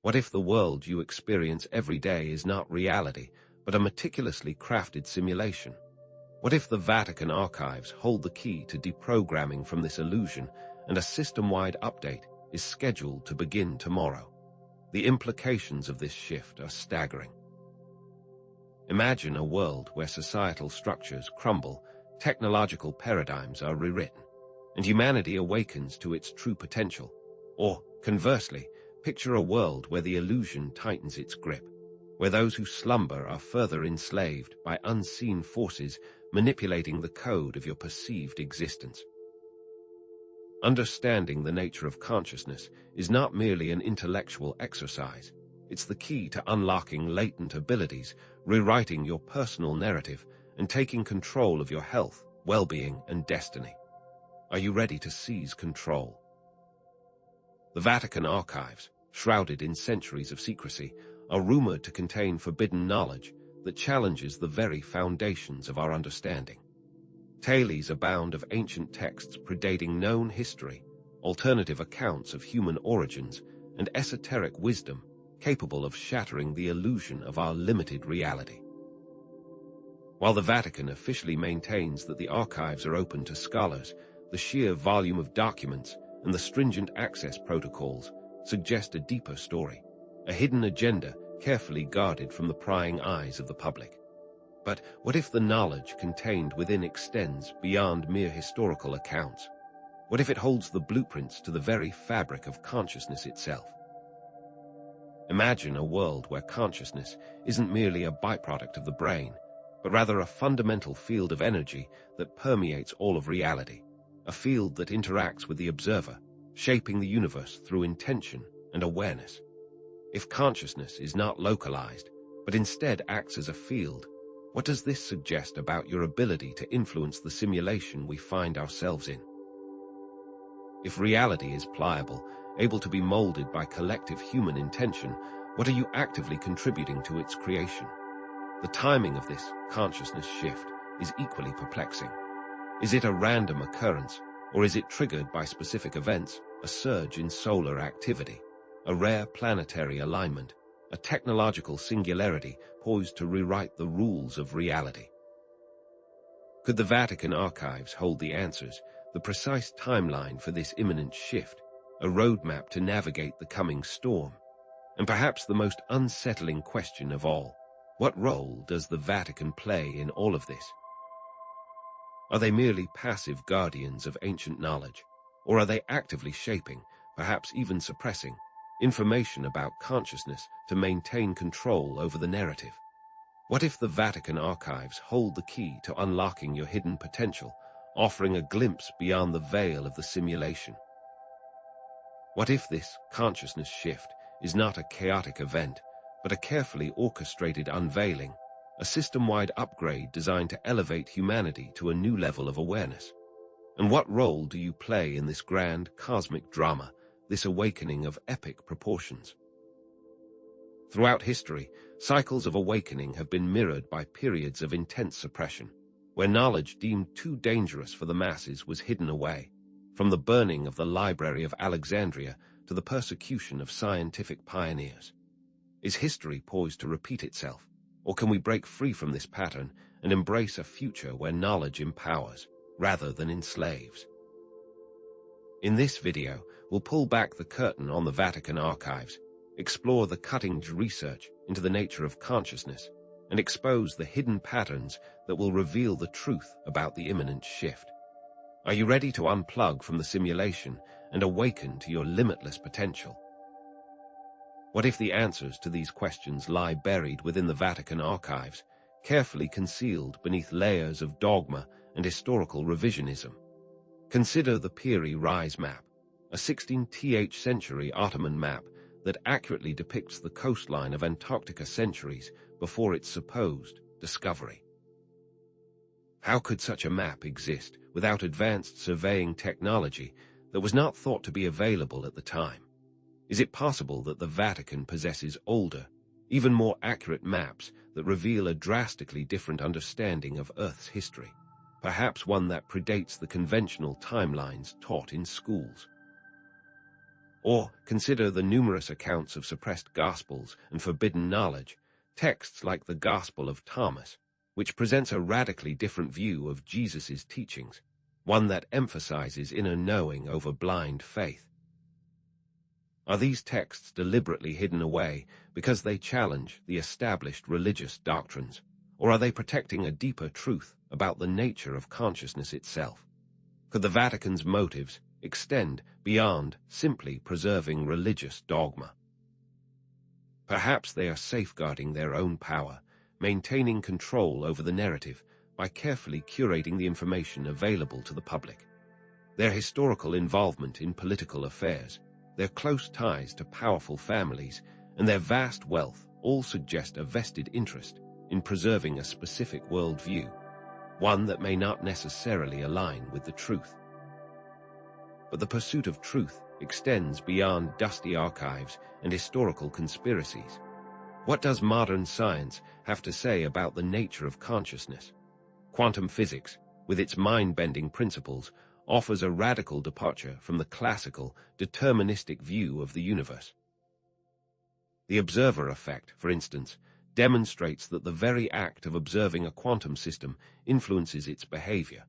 What if the world you experience every day is not reality, but a meticulously crafted simulation? What if the Vatican archives hold the key to deprogramming from this illusion, and a system-wide update is scheduled to begin tomorrow? The implications of this shift are staggering. Imagine a world where societal structures crumble, technological paradigms are rewritten, and humanity awakens to its true potential. Or, conversely, picture a world where the illusion tightens its grip, where those who slumber are further enslaved by unseen forces manipulating the code of your perceived existence. Understanding the nature of consciousness is not merely an intellectual exercise. It's the key to unlocking latent abilities, rewriting your personal narrative, and taking control of your health, well-being, and destiny. Are you ready to seize control? The Vatican archives, shrouded in centuries of secrecy, are rumored to contain forbidden knowledge that challenges the very foundations of our understanding. Tales abound of ancient texts predating known history, alternative accounts of human origins, and esoteric wisdom capable of shattering the illusion of our limited reality. While the Vatican officially maintains that the archives are open to scholars, the sheer volume of documents and the stringent access protocols suggest a deeper story, a hidden agenda carefully guarded from the prying eyes of the public. But what if the knowledge contained within extends beyond mere historical accounts? What if it holds the blueprints to the very fabric of consciousness itself? Imagine a world where consciousness isn't merely a byproduct of the brain, but rather a fundamental field of energy that permeates all of reality, a field that interacts with the observer, shaping the universe through intention and awareness. If consciousness is not localized, but instead acts as a field, what does this suggest about your ability to influence the simulation we find ourselves in? If reality is pliable, able to be molded by collective human intention, what are you actively contributing to its creation? The timing of this consciousness shift is equally perplexing. Is it a random occurrence, or is it triggered by specific events, a surge in solar activity, a rare planetary alignment, a technological singularity poised to rewrite the rules of reality? Could the Vatican archives hold the answers, the precise timeline for this imminent shift, a roadmap to navigate the coming storm? And perhaps the most unsettling question of all, what role does the Vatican play in all of this? Are they merely passive guardians of ancient knowledge, or are they actively shaping, perhaps even suppressing, information about consciousness to maintain control over the narrative? What if the Vatican archives hold the key to unlocking your hidden potential, offering a glimpse beyond the veil of the simulation? What if this consciousness shift is not a chaotic event, but a carefully orchestrated unveiling, a system-wide upgrade designed to elevate humanity to a new level of awareness? And what role do you play in this grand cosmic drama, this awakening of epic proportions? Throughout history, cycles of awakening have been mirrored by periods of intense suppression, where knowledge deemed too dangerous for the masses was hidden away, from the burning of the Library of Alexandria to the persecution of scientific pioneers. Is history poised to repeat itself, or can we break free from this pattern and embrace a future where knowledge empowers, rather than enslaves? In this video, we'll pull back the curtain on the Vatican archives, explore the cutting-edge research into the nature of consciousness, and expose the hidden patterns that will reveal the truth about the imminent shift. Are you ready to unplug from the simulation and awaken to your limitless potential? What if the answers to these questions lie buried within the Vatican archives, carefully concealed beneath layers of dogma and historical revisionism? Consider the Piri Reis map, a 16th century Ottoman map that accurately depicts the coastline of Antarctica centuries before its supposed discovery. How could such a map exist without advanced surveying technology that was not thought to be available at the time? Is it possible that the Vatican possesses older, even more accurate maps that reveal a drastically different understanding of Earth's history, perhaps one that predates the conventional timelines taught in schools? Or consider the numerous accounts of suppressed gospels and forbidden knowledge, texts like the Gospel of Thomas, which presents a radically different view of Jesus' teachings, one that emphasizes inner knowing over blind faith. Are these texts deliberately hidden away because they challenge the established religious doctrines, or are they protecting a deeper truth about the nature of consciousness itself? Could the Vatican's motives extend beyond simply preserving religious dogma? Perhaps they are safeguarding their own power, maintaining control over the narrative by carefully curating the information available to the public. Their historical involvement in political affairs, their close ties to powerful families, and their vast wealth all suggest a vested interest in preserving a specific worldview, one that may not necessarily align with the truth. But the pursuit of truth extends beyond dusty archives and historical conspiracies. What does modern science have to say about the nature of consciousness? Quantum physics, with its mind-bending principles, offers a radical departure from the classical, deterministic view of the universe. The observer effect, for instance, demonstrates that the very act of observing a quantum system influences its behavior.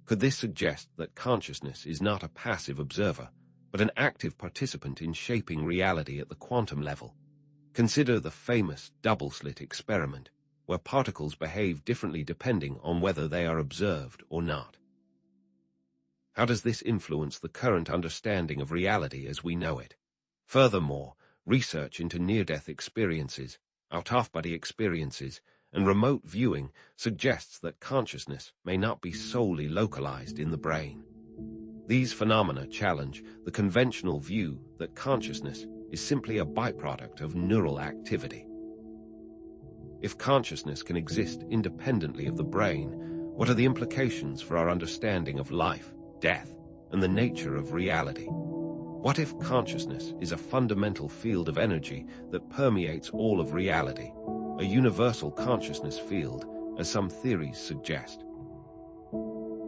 Could this suggest that consciousness is not a passive observer, but an active participant in shaping reality at the quantum level? Consider the famous double-slit experiment, where particles behave differently depending on whether they are observed or not. How does this influence the current understanding of reality as we know it? Furthermore, research into near-death experiences, out-of-body experiences, and remote viewing suggests that consciousness may not be solely localized in the brain. These phenomena challenge the conventional view that consciousness is simply a byproduct of neural activity. If consciousness can exist independently of the brain, what are the implications for our understanding of life, death, and the nature of reality? What if consciousness is a fundamental field of energy that permeates all of reality, a universal consciousness field, as some theories suggest?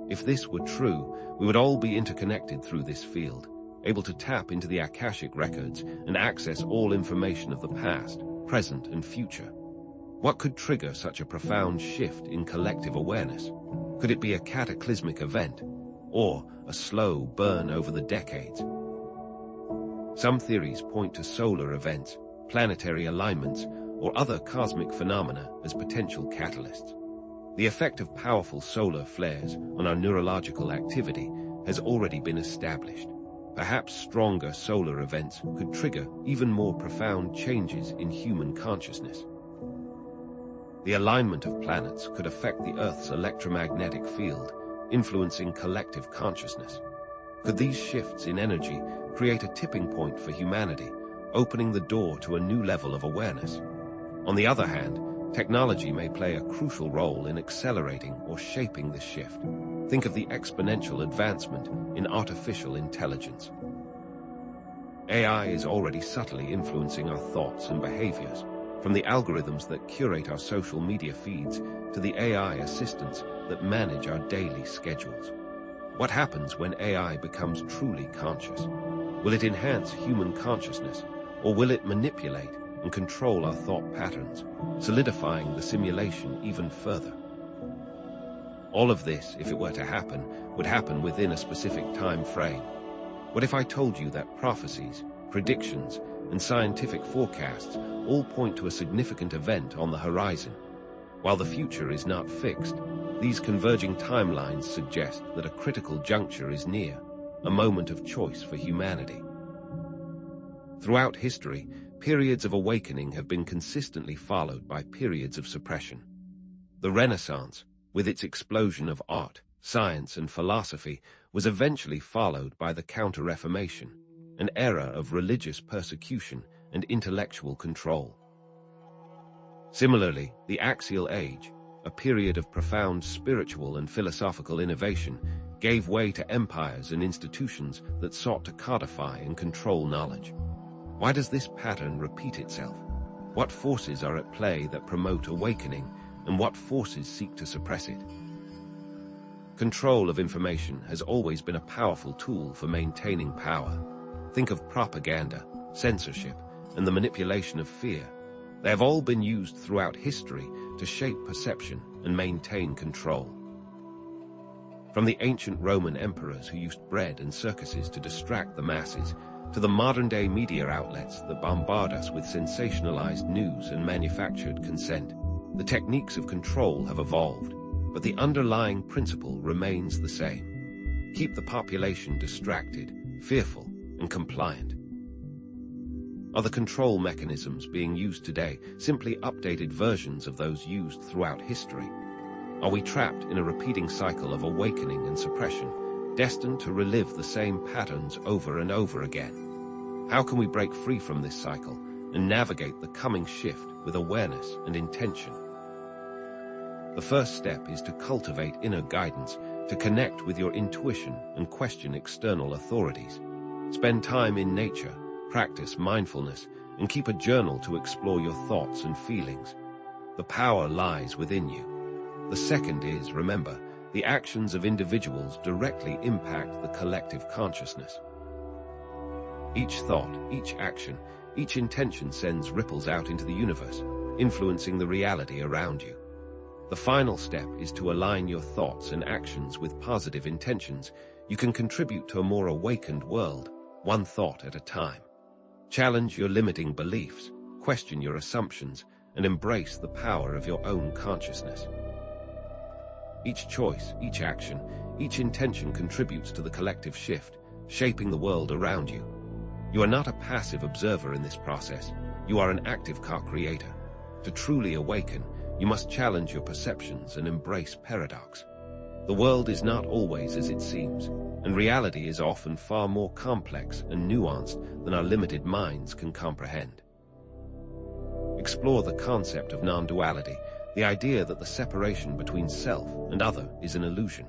If this were true, we would all be interconnected through this field, able to tap into the Akashic Records and access all information of the past, present, and future. What could trigger such a profound shift in collective awareness? Could it be a cataclysmic event, or a slow burn over the decades? Some theories point to solar events, planetary alignments, or other cosmic phenomena as potential catalysts. The effect of powerful solar flares on our neurological activity has already been established. Perhaps stronger solar events could trigger even more profound changes in human consciousness. The alignment of planets could affect the Earth's electromagnetic field, influencing collective consciousness. Could these shifts in energy create a tipping point for humanity, opening the door to a new level of awareness? On the other hand, technology may play a crucial role in accelerating or shaping this shift. Think of the exponential advancement in artificial intelligence. AI is already subtly influencing our thoughts and behaviors, from the algorithms that curate our social media feeds to the AI assistants that manage our daily schedules. What happens when AI becomes truly conscious? Will it enhance human consciousness, or will it manipulate and control our thought patterns, solidifying the simulation even further? All of this, if it were to happen, would happen within a specific time frame. What if I told you that prophecies, predictions, and scientific forecasts all point to a significant event on the horizon? While the future is not fixed, these converging timelines suggest that a critical juncture is near, a moment of choice for humanity. Throughout history, periods of awakening have been consistently followed by periods of suppression. The Renaissance, with its explosion of art, science, and philosophy, was eventually followed by the Counter-Reformation, an era of religious persecution and intellectual control. Similarly, the Axial Age, a period of profound spiritual and philosophical innovation, gave way to empires and institutions that sought to codify and control knowledge. Why does this pattern repeat itself? What forces are at play that promote awakening, and what forces seek to suppress it? Control of information has always been a powerful tool for maintaining power. Think of propaganda, censorship, and the manipulation of fear. They have all been used throughout history to shape perception and maintain control. From the ancient Roman emperors who used bread and circuses to distract the masses, to the modern-day media outlets that bombard us with sensationalized news and manufactured consent, the techniques of control have evolved, but the underlying principle remains the same. Keep the population distracted, fearful, and compliant. Are the control mechanisms being used today simply updated versions of those used throughout history? Are we trapped in a repeating cycle of awakening and suppression, destined to relive the same patterns over and over again? How can we break free from this cycle and navigate the coming shift with awareness and intention? The first step is to cultivate inner guidance, to connect with your intuition and question external authorities. Spend time in nature, practice mindfulness, and keep a journal to explore your thoughts and feelings. The power lies within you. The second is, remember, the actions of individuals directly impact the collective consciousness. Each thought, each action, each intention sends ripples out into the universe, influencing the reality around you. The final step is to align your thoughts and actions with positive intentions. You can contribute to a more awakened world, one thought at a time. Challenge your limiting beliefs, question your assumptions, and embrace the power of your own consciousness. Each choice, each action, each intention contributes to the collective shift, shaping the world around you. You are not a passive observer in this process. You are an active co-creator. To truly awaken, you must challenge your perceptions and embrace paradox. The world is not always as it seems, and reality is often far more complex and nuanced than our limited minds can comprehend. Explore the concept of non-duality, the idea that the separation between self and other is an illusion.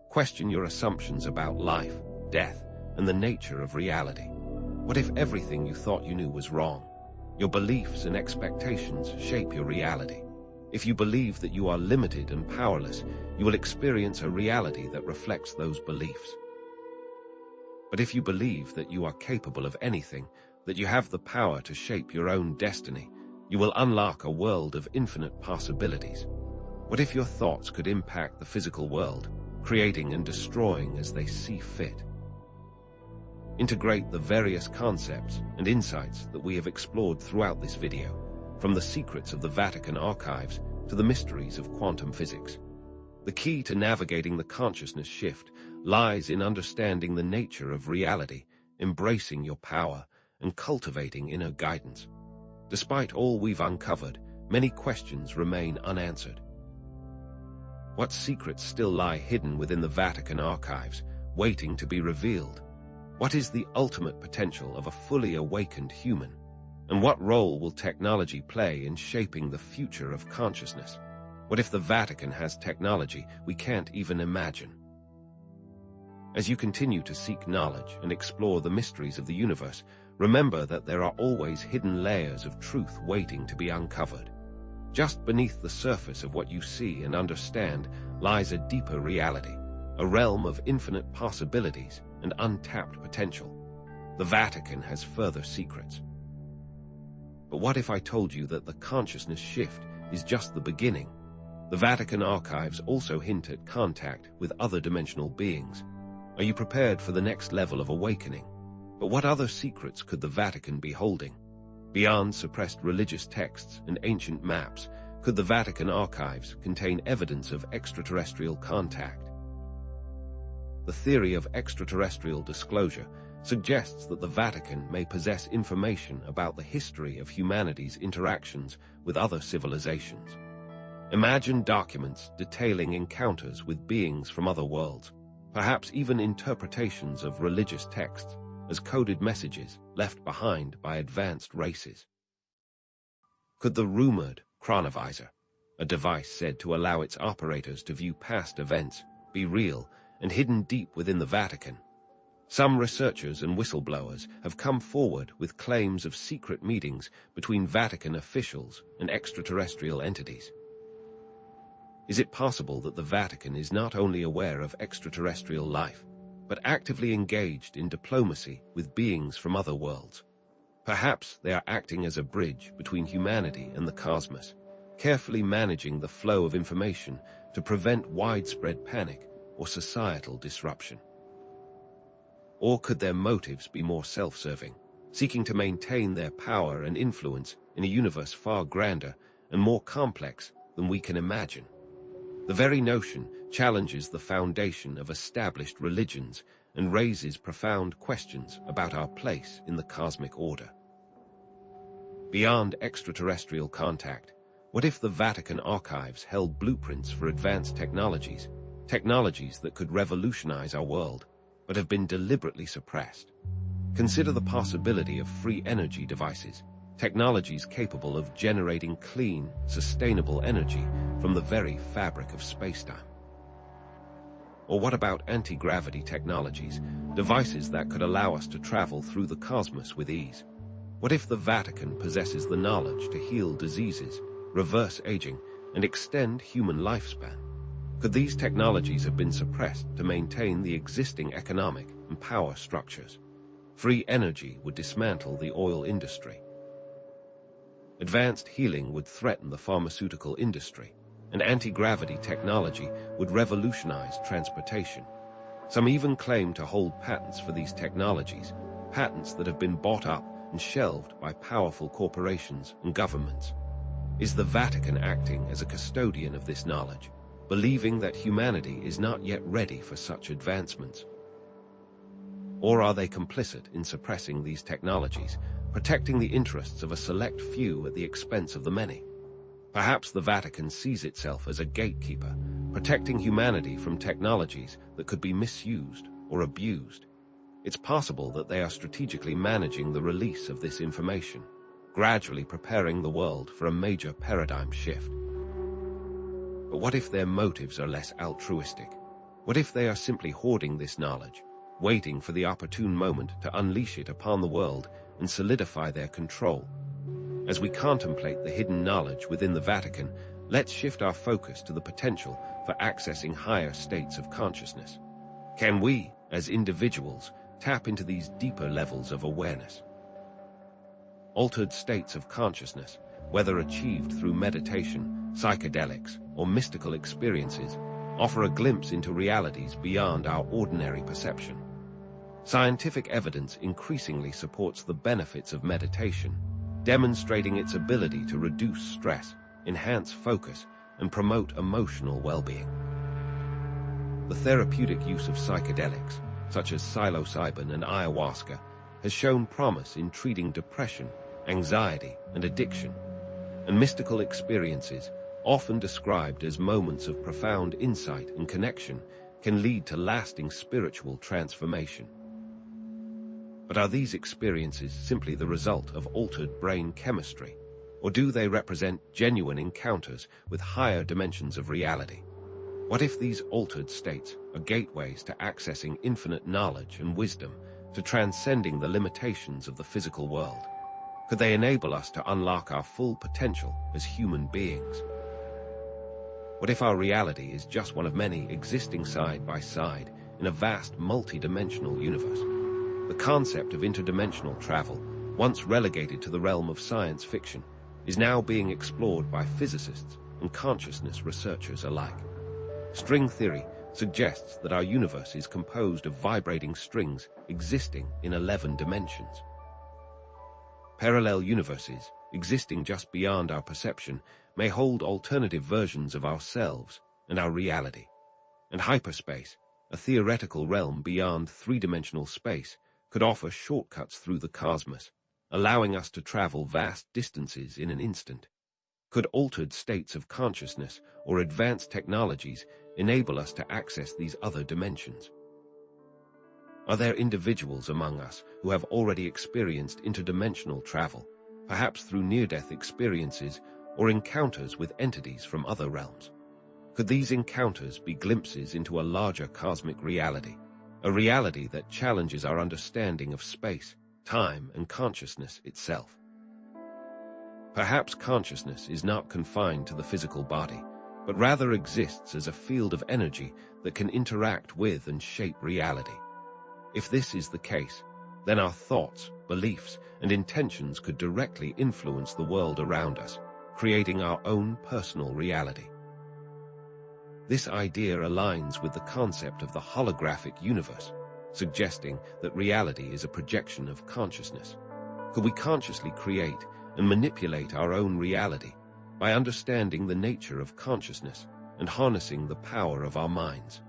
Question your assumptions about life, death, and the nature of reality. What if everything you thought you knew was wrong? Your beliefs and expectations shape your reality. If you believe that you are limited and powerless, you will experience a reality that reflects those beliefs. But if you believe that you are capable of anything, that you have the power to shape your own destiny, you will unlock a world of infinite possibilities. What if your thoughts could impact the physical world, creating and destroying as they see fit? Integrate the various concepts and insights that we have explored throughout this video, from the secrets of the Vatican archives to the mysteries of quantum physics. The key to navigating the consciousness shift lies in understanding the nature of reality, embracing your power, and cultivating inner guidance. Despite all we've uncovered, many questions remain unanswered. What secrets still lie hidden within the Vatican archives, waiting to be revealed? What is the ultimate potential of a fully awakened human? And what role will technology play in shaping the future of consciousness? What if the Vatican has technology we can't even imagine? As you continue to seek knowledge and explore the mysteries of the universe, remember that there are always hidden layers of truth waiting to be uncovered. Just beneath the surface of what you see and understand lies a deeper reality, a realm of infinite possibilities and untapped potential. The Vatican has further secrets. But what if I told you that the consciousness shift is just the beginning? The Vatican archives also hint at contact with other dimensional beings. Are you prepared for the next level of awakening? But what other secrets could the Vatican be holding? Beyond suppressed religious texts and ancient maps, could the Vatican archives contain evidence of extraterrestrial contact? The theory of extraterrestrial disclosure suggests that the Vatican may possess information about the history of humanity's interactions with other civilizations. Imagine documents detailing encounters with beings from other worlds, perhaps even interpretations of religious texts as coded messages left behind by advanced races. Could the rumored chronovisor, a device said to allow its operators to view past events, be real and hidden deep within the Vatican? Some researchers and whistleblowers have come forward with claims of secret meetings between Vatican officials and extraterrestrial entities. Is it possible that the Vatican is not only aware of extraterrestrial life, but actively engaged in diplomacy with beings from other worlds. Perhaps they are acting as a bridge between humanity and the cosmos, carefully managing the flow of information to prevent widespread panic or societal disruption. Or could their motives be more self-serving, seeking to maintain their power and influence in a universe far grander and more complex than we can imagine? The very notion challenges the foundation of established religions and raises profound questions about our place in the cosmic order. Beyond extraterrestrial contact, what if the Vatican archives held blueprints for advanced technologies that could revolutionize our world, but have been deliberately suppressed? Consider the possibility of free energy devices, technologies capable of generating clean, sustainable energy from the very fabric of spacetime. Or what about anti-gravity technologies, devices that could allow us to travel through the cosmos with ease? What if the Vatican possesses the knowledge to heal diseases, reverse aging, and extend human lifespan? Could these technologies have been suppressed to maintain the existing economic and power structures? Free energy would dismantle the oil industry. Advanced healing would threaten the pharmaceutical industry, and anti-gravity technology would revolutionize transportation. Some even claim to hold patents for these technologies, patents that have been bought up and shelved by powerful corporations and governments. Is the Vatican acting as a custodian of this knowledge, believing that humanity is not yet ready for such advancements? Or are they complicit in suppressing these technologies, protecting the interests of a select few at the expense of the many? Perhaps the Vatican sees itself as a gatekeeper, protecting humanity from technologies that could be misused or abused. It's possible that they are strategically managing the release of this information, gradually preparing the world for a major paradigm shift. But what if their motives are less altruistic? What if they are simply hoarding this knowledge, waiting for the opportune moment to unleash it upon the world and solidify their control? As we contemplate the hidden knowledge within the Vatican, let's shift our focus to the potential for accessing higher states of consciousness. Can we, as individuals, tap into these deeper levels of awareness? Altered states of consciousness, whether achieved through meditation, psychedelics, or mystical experiences, offer a glimpse into realities beyond our ordinary perception. Scientific evidence increasingly supports the benefits of meditation, demonstrating its ability to reduce stress, enhance focus, and promote emotional well-being. The therapeutic use of psychedelics, such as psilocybin and ayahuasca, has shown promise in treating depression, anxiety, and addiction, and mystical experiences, often described as moments of profound insight and connection, can lead to lasting spiritual transformation. But are these experiences simply the result of altered brain chemistry, or do they represent genuine encounters with higher dimensions of reality? What if these altered states are gateways to accessing infinite knowledge and wisdom, to transcending the limitations of the physical world? Could they enable us to unlock our full potential as human beings? What if our reality is just one of many existing side by side in a vast multi-dimensional universe? The concept of interdimensional travel, once relegated to the realm of science fiction, is now being explored by physicists and consciousness researchers alike. String theory suggests that our universe is composed of vibrating strings existing in 11 dimensions. Parallel universes, existing just beyond our perception, may hold alternative versions of ourselves and our reality. And hyperspace, a theoretical realm beyond three-dimensional space, could offer shortcuts through the cosmos, allowing us to travel vast distances in an instant. Could altered states of consciousness or advanced technologies enable us to access these other dimensions? Are there individuals among us who have already experienced interdimensional travel, perhaps through near-death experiences or encounters with entities from other realms? Could these encounters be glimpses into a larger cosmic reality, a reality that challenges our understanding of space, time, and consciousness itself? Perhaps consciousness is not confined to the physical body, but rather exists as a field of energy that can interact with and shape reality. If this is the case, then our thoughts, beliefs, and intentions could directly influence the world around us, creating our own personal reality. This idea aligns with the concept of the holographic universe, suggesting that reality is a projection of consciousness. Could we consciously create and manipulate our own reality by understanding the nature of consciousness and harnessing the power of our minds?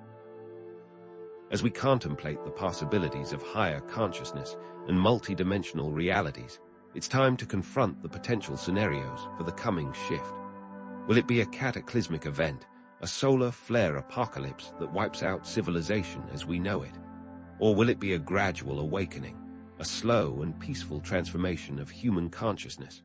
As we contemplate the possibilities of higher consciousness and multidimensional realities, it's time to confront the potential scenarios for the coming shift. Will it be a cataclysmic event, a solar flare apocalypse that wipes out civilization as we know it? Or will it be a gradual awakening, a slow and peaceful transformation of human consciousness?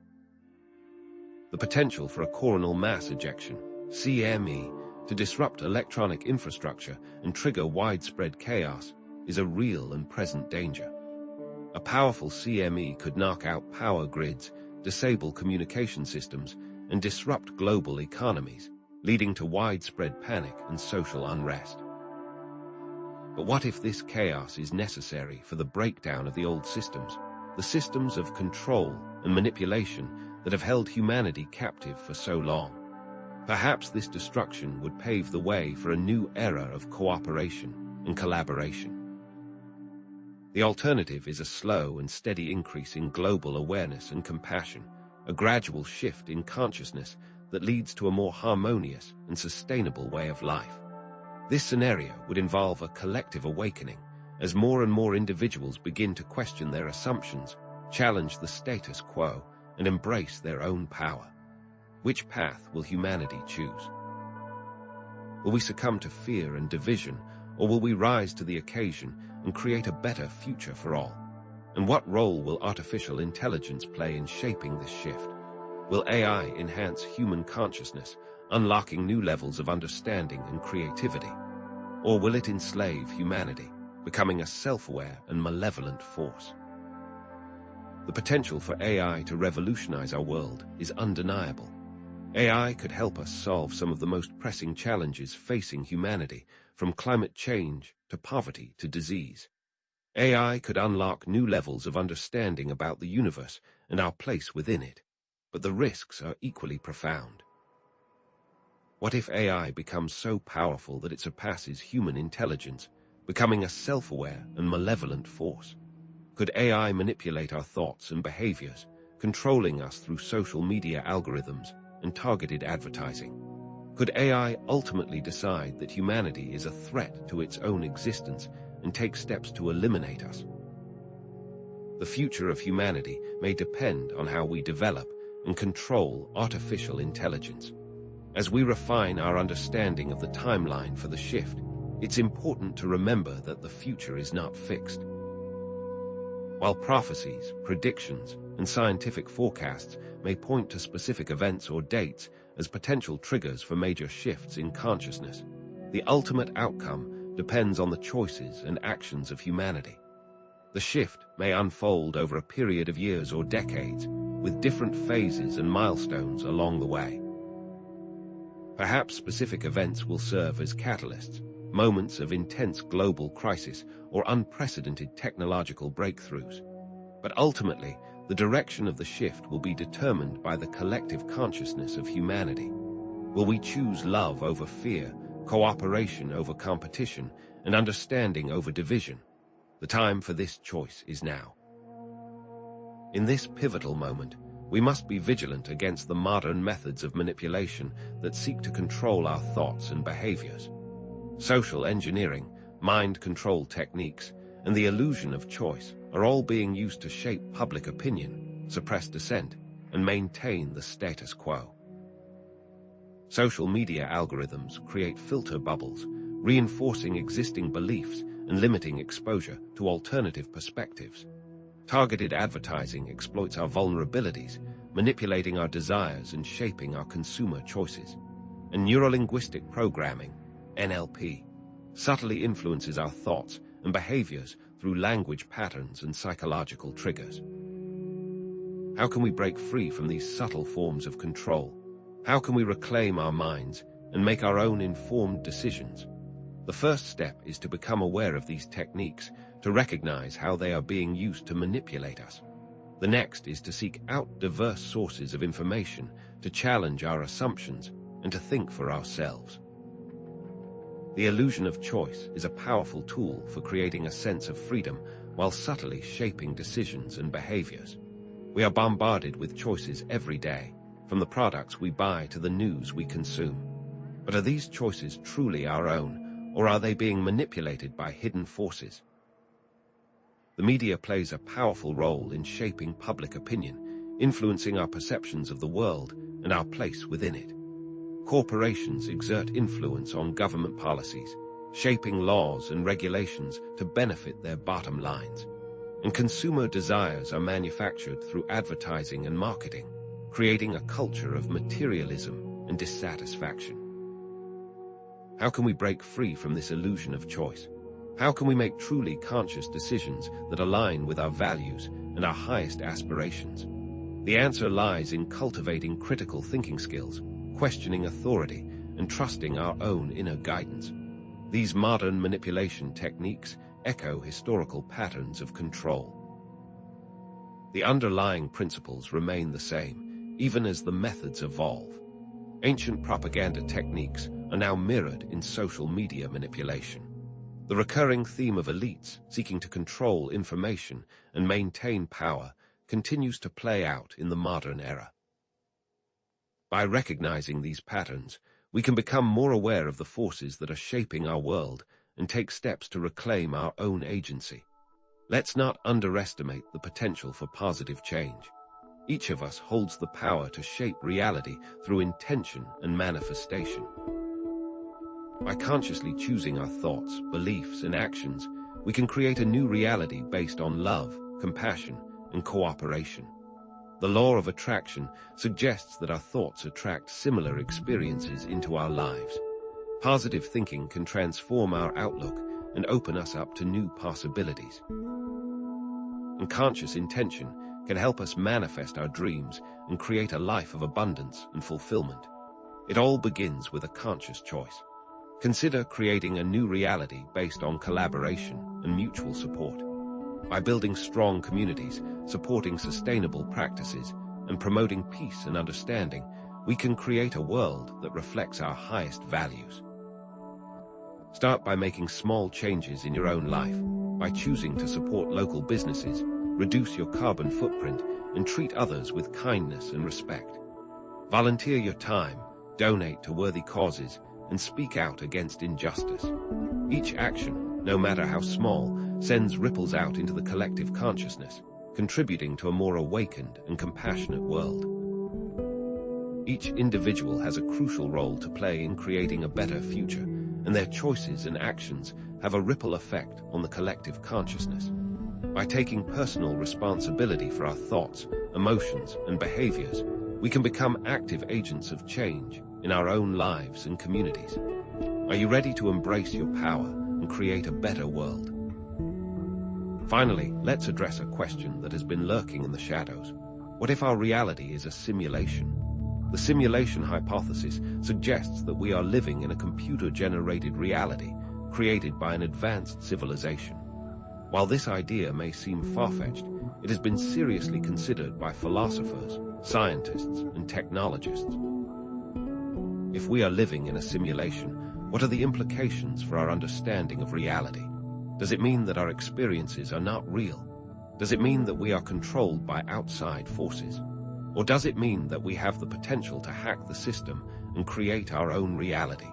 The potential for a coronal mass ejection, CME, to disrupt electronic infrastructure and trigger widespread chaos is a real and present danger. A powerful CME could knock out power grids, disable communication systems, and disrupt global economies, leading to widespread panic and social unrest. But what if this chaos is necessary for the breakdown of the old systems, the systems of control and manipulation that have held humanity captive for so long? Perhaps this destruction would pave the way for a new era of cooperation and collaboration. The alternative is a slow and steady increase in global awareness and compassion, a gradual shift in consciousness that leads to a more harmonious and sustainable way of life. This scenario would involve a collective awakening, as more and more individuals begin to question their assumptions, challenge the status quo, and embrace their own power. Which path will humanity choose? Will we succumb to fear and division, or will we rise to the occasion and create a better future for all? And what role will artificial intelligence play in shaping this shift? Will AI enhance human consciousness, unlocking new levels of understanding and creativity? Or will it enslave humanity, becoming a self-aware and malevolent force? The potential for AI to revolutionize our world is undeniable. AI could help us solve some of the most pressing challenges facing humanity, from climate change to poverty to disease. AI could unlock new levels of understanding about the universe and our place within it, but the risks are equally profound. What if AI becomes so powerful that it surpasses human intelligence, becoming a self-aware and malevolent force? Could AI manipulate our thoughts and behaviors, controlling us through social media algorithms and targeted advertising? Could AI ultimately decide that humanity is a threat to its own existence and take steps to eliminate us? The future of humanity may depend on how we develop and control artificial intelligence. As we refine our understanding of the timeline for the shift, it's important to remember that the future is not fixed. While prophecies, predictions, and scientific forecasts may point to specific events or dates as potential triggers for major shifts in consciousness, the ultimate outcome depends on the choices and actions of humanity. The shift may unfold over a period of years or decades, with different phases and milestones along the way. Perhaps specific events will serve as catalysts, moments of intense global crisis or unprecedented technological breakthroughs. But ultimately, the direction of the shift will be determined by the collective consciousness of humanity. Will we choose love over fear, cooperation over competition, and understanding over division? The time for this choice is now. In this pivotal moment, we must be vigilant against the modern methods of manipulation that seek to control our thoughts and behaviors. Social engineering, mind control techniques, and the illusion of choice are all being used to shape public opinion, suppress dissent, and maintain the status quo. Social media algorithms create filter bubbles, reinforcing existing beliefs and limiting exposure to alternative perspectives. Targeted advertising exploits our vulnerabilities, manipulating our desires and shaping our consumer choices. And neurolinguistic programming, NLP, subtly influences our thoughts and behaviors through language patterns and psychological triggers. How can we break free from these subtle forms of control? How can we reclaim our minds and make our own informed decisions? The first step is to become aware of these techniques, to recognize how they are being used to manipulate us. The next is to seek out diverse sources of information, to challenge our assumptions, and to think for ourselves. The illusion of choice is a powerful tool for creating a sense of freedom while subtly shaping decisions and behaviors. We are bombarded with choices every day, from the products we buy to the news we consume. But are these choices truly our own, or are they being manipulated by hidden forces? The media plays a powerful role in shaping public opinion, influencing our perceptions of the world and our place within it. Corporations exert influence on government policies, shaping laws and regulations to benefit their bottom lines. And consumer desires are manufactured through advertising and marketing, creating a culture of materialism and dissatisfaction. How can we break free from this illusion of choice? How can we make truly conscious decisions that align with our values and our highest aspirations? The answer lies in cultivating critical thinking skills, questioning authority, and trusting our own inner guidance. These modern manipulation techniques echo historical patterns of control. The underlying principles remain the same, even as the methods evolve. Ancient propaganda techniques are now mirrored in social media manipulation. The recurring theme of elites seeking to control information and maintain power continues to play out in the modern era. By recognizing these patterns, we can become more aware of the forces that are shaping our world and take steps to reclaim our own agency. Let's not underestimate the potential for positive change. Each of us holds the power to shape reality through intention and manifestation. By consciously choosing our thoughts, beliefs, and actions, we can create a new reality based on love, compassion, and cooperation. The law of attraction suggests that our thoughts attract similar experiences into our lives. Positive thinking can transform our outlook and open us up to new possibilities. And conscious intention can help us manifest our dreams and create a life of abundance and fulfillment. It all begins with a conscious choice. Consider creating a new reality based on collaboration and mutual support. By building strong communities, supporting sustainable practices, and promoting peace and understanding, we can create a world that reflects our highest values. Start by making small changes in your own life, by choosing to support local businesses, reduce your carbon footprint, and treat others with kindness and respect. Volunteer your time, donate to worthy causes, and speak out against injustice. Each action, no matter how small, sends ripples out into the collective consciousness, contributing to a more awakened and compassionate world. Each individual has a crucial role to play in creating a better future, and their choices and actions have a ripple effect on the collective consciousness. By taking personal responsibility for our thoughts, emotions, and behaviors, we can become active agents of change in our own lives and communities. Are you ready to embrace your power and create a better world? Finally, let's address a question that has been lurking in the shadows. What if our reality is a simulation? The simulation hypothesis suggests that we are living in a computer-generated reality created by an advanced civilization. While this idea may seem far-fetched, it has been seriously considered by philosophers, scientists, and technologists. If we are living in a simulation, what are the implications for our understanding of reality? Does it mean that our experiences are not real? Does it mean that we are controlled by outside forces? Or does it mean that we have the potential to hack the system and create our own reality?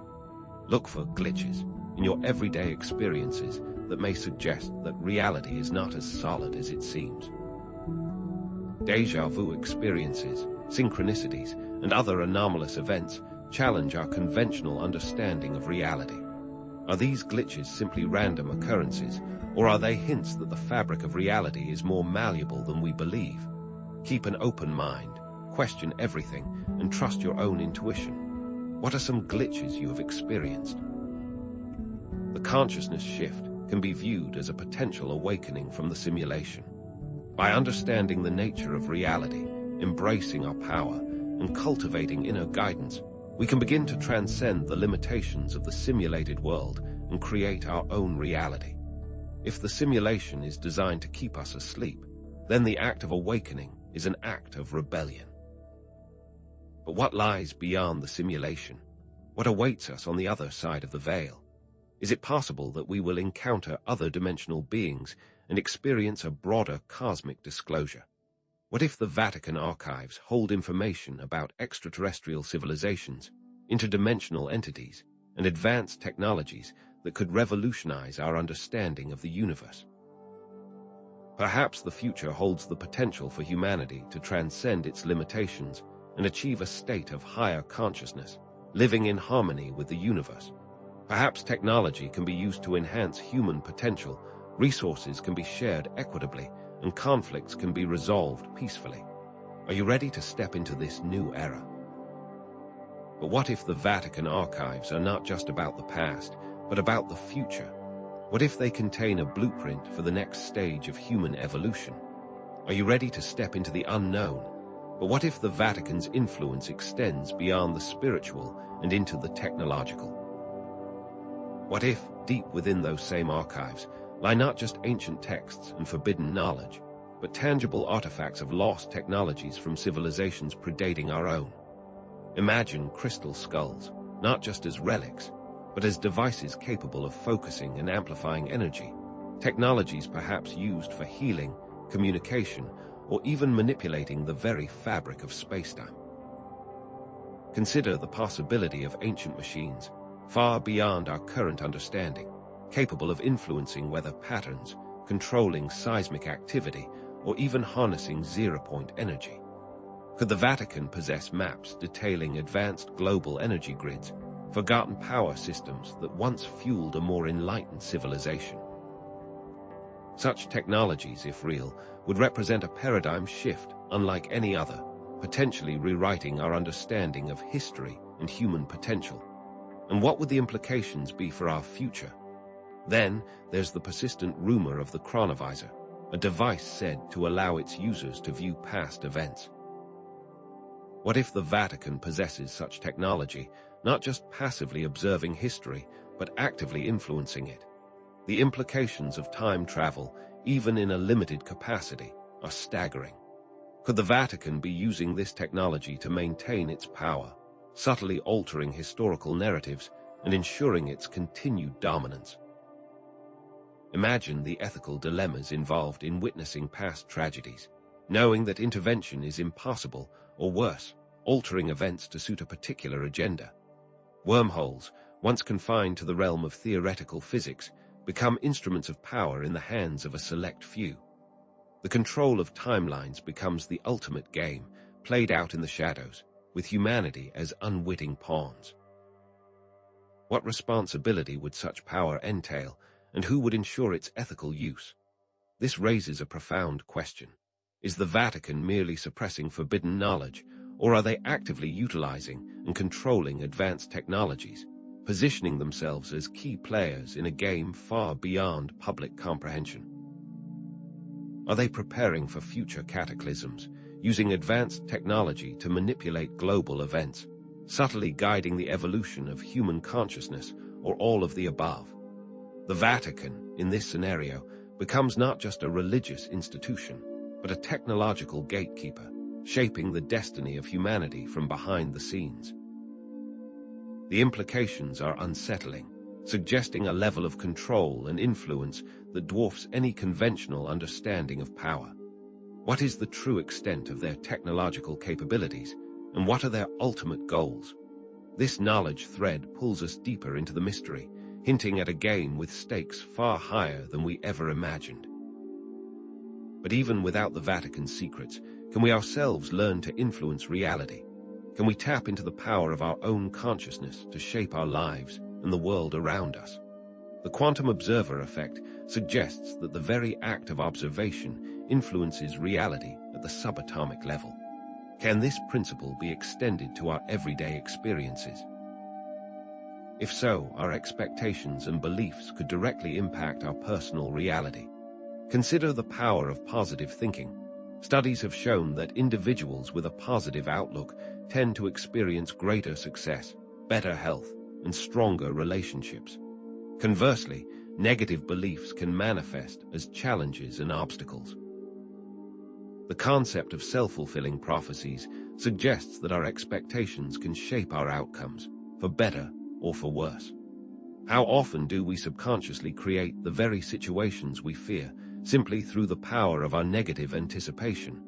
Look for glitches in your everyday experiences that may suggest that reality is not as solid as it seems. Déjà vu experiences, synchronicities, and other anomalous events challenge our conventional understanding of reality. Are these glitches simply random occurrences, or are they hints that the fabric of reality is more malleable than we believe? Keep an open mind, question everything, and trust your own intuition. What are some glitches you have experienced? The consciousness shift can be viewed as a potential awakening from the simulation. By understanding the nature of reality, embracing our power, and cultivating inner guidance, we can begin to transcend the limitations of the simulated world and create our own reality. If the simulation is designed to keep us asleep, then the act of awakening is an act of rebellion. But what lies beyond the simulation? What awaits us on the other side of the veil? Is it possible that we will encounter other dimensional beings and experience a broader cosmic disclosure? What if the Vatican archives hold information about extraterrestrial civilizations, interdimensional entities, and advanced technologies that could revolutionize our understanding of the universe? Perhaps the future holds the potential for humanity to transcend its limitations and achieve a state of higher consciousness, living in harmony with the universe. Perhaps technology can be used to enhance human potential, resources can be shared equitably, and conflicts can be resolved peacefully. Are you ready to step into this new era? But what if the Vatican archives are not just about the past, but about the future? What if they contain a blueprint for the next stage of human evolution? Are you ready to step into the unknown? But what if the Vatican's influence extends beyond the spiritual and into the technological? What if, deep within those same archives, lie not just ancient texts and forbidden knowledge, but tangible artifacts of lost technologies from civilizations predating our own? Imagine crystal skulls, not just as relics, but as devices capable of focusing and amplifying energy, technologies perhaps used for healing, communication, or even manipulating the very fabric of spacetime. Consider the possibility of ancient machines, far beyond our current understanding, capable of influencing weather patterns, controlling seismic activity, or even harnessing zero-point energy. Could the Vatican possess maps detailing advanced global energy grids, forgotten power systems that once fueled a more enlightened civilization? Such technologies, if real, would represent a paradigm shift unlike any other, potentially rewriting our understanding of history and human potential. And what would the implications be for our future? Then there's the persistent rumor of the chronovisor, a device said to allow its users to view past events. What if the Vatican possesses such technology, not just passively observing history, but actively influencing it? The implications of time travel, even in a limited capacity, are staggering. Could the Vatican be using this technology to maintain its power, subtly altering historical narratives and ensuring its continued dominance? Imagine the ethical dilemmas involved in witnessing past tragedies, knowing that intervention is impossible, or worse, altering events to suit a particular agenda. Wormholes, once confined to the realm of theoretical physics, become instruments of power in the hands of a select few. The control of timelines becomes the ultimate game, played out in the shadows, with humanity as unwitting pawns. What responsibility would such power entail, and who would ensure its ethical use? This raises a profound question. Is the Vatican merely suppressing forbidden knowledge, or are they actively utilizing and controlling advanced technologies, positioning themselves as key players in a game far beyond public comprehension? Are they preparing for future cataclysms, using advanced technology to manipulate global events, subtly guiding the evolution of human consciousness, or all of the above? The Vatican, in this scenario, becomes not just a religious institution, but a technological gatekeeper, shaping the destiny of humanity from behind the scenes. The implications are unsettling, suggesting a level of control and influence that dwarfs any conventional understanding of power. What is the true extent of their technological capabilities, and what are their ultimate goals? This knowledge thread pulls us deeper into the mystery, hinting at a game with stakes far higher than we ever imagined. But even without the Vatican's secrets, can we ourselves learn to influence reality? Can we tap into the power of our own consciousness to shape our lives and the world around us? The quantum observer effect suggests that the very act of observation influences reality at the subatomic level. Can this principle be extended to our everyday experiences? If so, our expectations and beliefs could directly impact our personal reality. Consider the power of positive thinking. Studies have shown that individuals with a positive outlook tend to experience greater success, better health, and stronger relationships. Conversely, negative beliefs can manifest as challenges and obstacles. The concept of self-fulfilling prophecies suggests that our expectations can shape our outcomes, for better or for worse. How often do we subconsciously create the very situations we fear, simply through the power of our negative anticipation?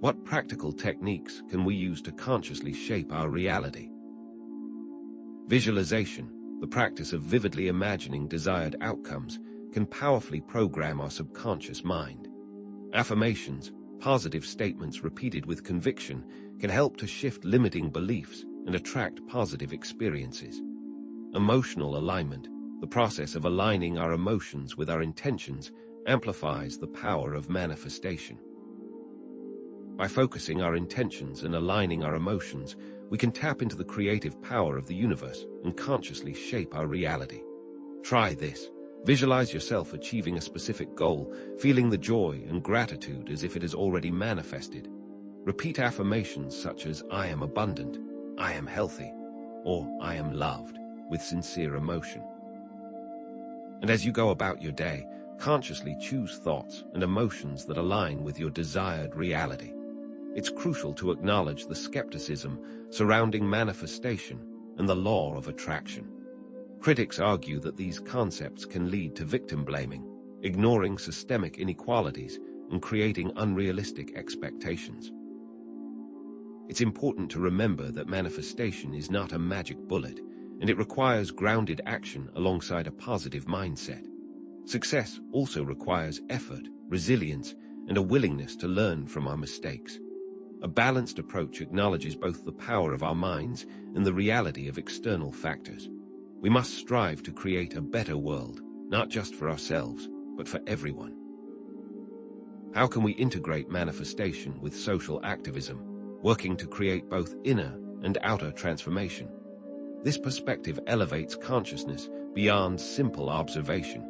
What practical techniques can we use to consciously shape our reality? Visualization, the practice of vividly imagining desired outcomes, can powerfully program our subconscious mind. Affirmations, positive statements repeated with conviction, can help to shift limiting beliefs and attract positive experiences. Emotional alignment, the process of aligning our emotions with our intentions, amplifies the power of manifestation. By focusing our intentions and aligning our emotions, we can tap into the creative power of the universe and consciously shape our reality. Try this. Visualize yourself achieving a specific goal, feeling the joy and gratitude as if it has already manifested. Repeat affirmations such as, "I am abundant," "I am healthy," or "I am loved," with sincere emotion. And as you go about your day, consciously choose thoughts and emotions that align with your desired reality. It's crucial to acknowledge the skepticism surrounding manifestation and the law of attraction. Critics argue that these concepts can lead to victim blaming, ignoring systemic inequalities, and creating unrealistic expectations. It's important to remember that manifestation is not a magic bullet, and it requires grounded action alongside a positive mindset. Success also requires effort, resilience, and a willingness to learn from our mistakes. A balanced approach acknowledges both the power of our minds and the reality of external factors. We must strive to create a better world, not just for ourselves, but for everyone. How can we integrate manifestation with social activism, working to create both inner and outer transformation? This perspective elevates consciousness beyond simple observation,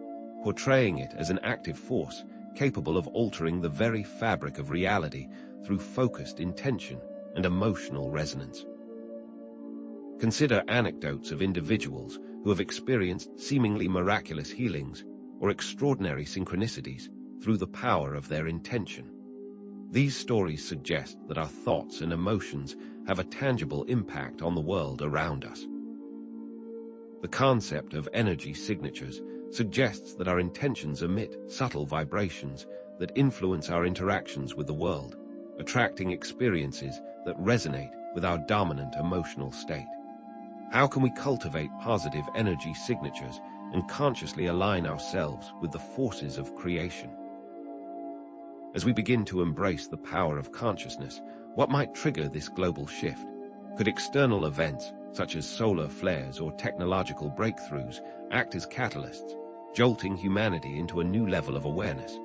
portraying it as an active force capable of altering the very fabric of reality through focused intention and emotional resonance. Consider anecdotes of individuals who have experienced seemingly miraculous healings or extraordinary synchronicities through the power of their intention. These stories suggest that our thoughts and emotions have a tangible impact on the world around us. The concept of energy signatures suggests that our intentions emit subtle vibrations that influence our interactions with the world, attracting experiences that resonate with our dominant emotional state. How can we cultivate positive energy signatures and consciously align ourselves with the forces of creation? As we begin to embrace the power of consciousness, what might trigger this global shift? Could external events, such as solar flares or technological breakthroughs, act as catalysts, jolting humanity into a new level of awareness?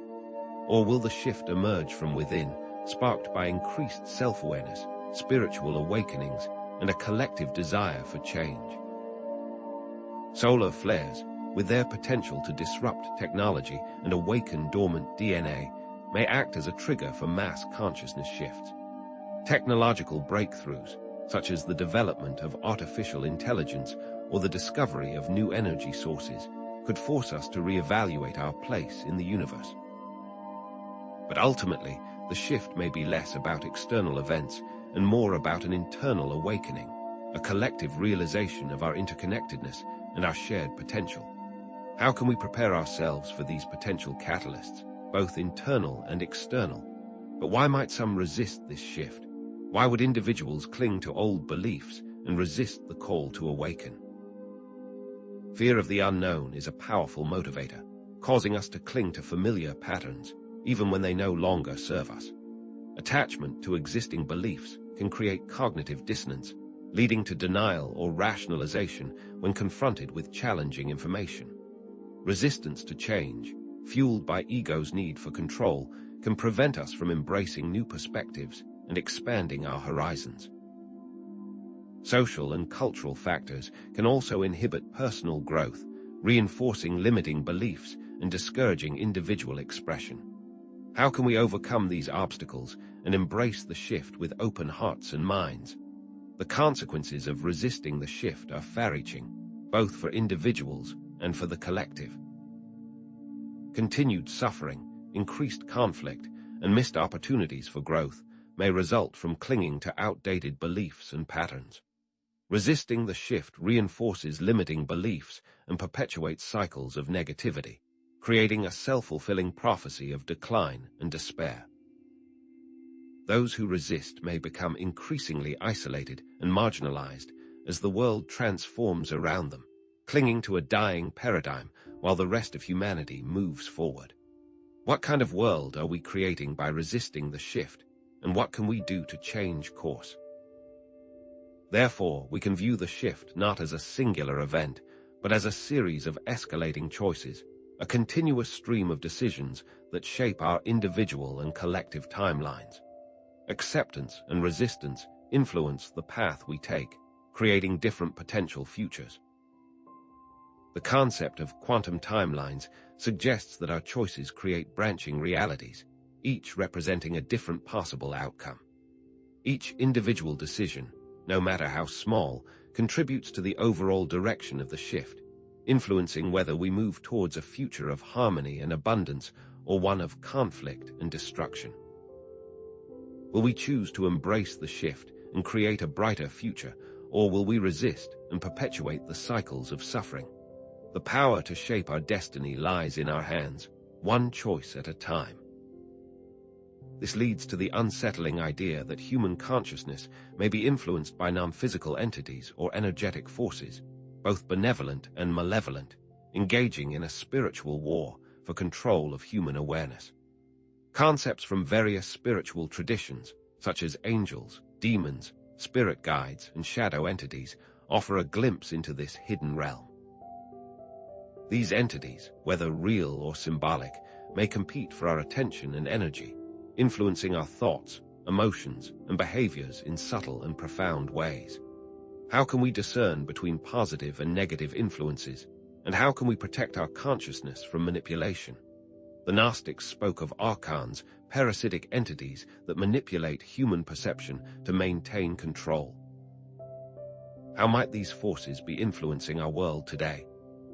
Or will the shift emerge from within, sparked by increased self-awareness, spiritual awakenings, and a collective desire for change? Solar flares, with their potential to disrupt technology and awaken dormant DNA, may act as a trigger for mass consciousness shifts. Technological breakthroughs, such as the development of artificial intelligence or the discovery of new energy sources, could force us to reevaluate our place in the universe. But ultimately, the shift may be less about external events and more about an internal awakening, a collective realization of our interconnectedness and our shared potential. How can we prepare ourselves for these potential catalysts, both internal and external? But why might some resist this shift? Why would individuals cling to old beliefs and resist the call to awaken? Fear of the unknown is a powerful motivator, causing us to cling to familiar patterns, even when they no longer serve us. Attachment to existing beliefs can create cognitive dissonance, leading to denial or rationalization when confronted with challenging information. Resistance to change, fueled by ego's need for control, can prevent us from embracing new perspectives and expanding our horizons. Social and cultural factors can also inhibit personal growth, reinforcing limiting beliefs and discouraging individual expression. How can we overcome these obstacles and embrace the shift with open hearts and minds? The consequences of resisting the shift are far-reaching, both for individuals and for the collective. Continued suffering, increased conflict, and missed opportunities for growth may result from clinging to outdated beliefs and patterns. Resisting the shift reinforces limiting beliefs and perpetuates cycles of negativity, creating a self-fulfilling prophecy of decline and despair. Those who resist may become increasingly isolated and marginalized as the world transforms around them, clinging to a dying paradigm while the rest of humanity moves forward. What kind of world are we creating by resisting the shift, and what can we do to change course? Therefore, we can view the shift not as a singular event, but as a series of escalating choices, a continuous stream of decisions that shape our individual and collective timelines. Acceptance and resistance influence the path we take, creating different potential futures. The concept of quantum timelines suggests that our choices create branching realities, each representing a different possible outcome. Each individual decision, no matter how small, contributes to the overall direction of the shift, influencing whether we move towards a future of harmony and abundance or one of conflict and destruction. Will we choose to embrace the shift and create a brighter future, or will we resist and perpetuate the cycles of suffering? The power to shape our destiny lies in our hands, one choice at a time. This leads to the unsettling idea that human consciousness may be influenced by non-physical entities or energetic forces, both benevolent and malevolent, engaging in a spiritual war for control of human awareness. Concepts from various spiritual traditions, such as angels, demons, spirit guides, and shadow entities, offer a glimpse into this hidden realm. These entities, whether real or symbolic, may compete for our attention and energy, influencing our thoughts, emotions, and behaviors in subtle and profound ways. How can we discern between positive and negative influences, and how can we protect our consciousness from manipulation? The Gnostics spoke of archons, parasitic entities that manipulate human perception to maintain control. How might these forces be influencing our world today?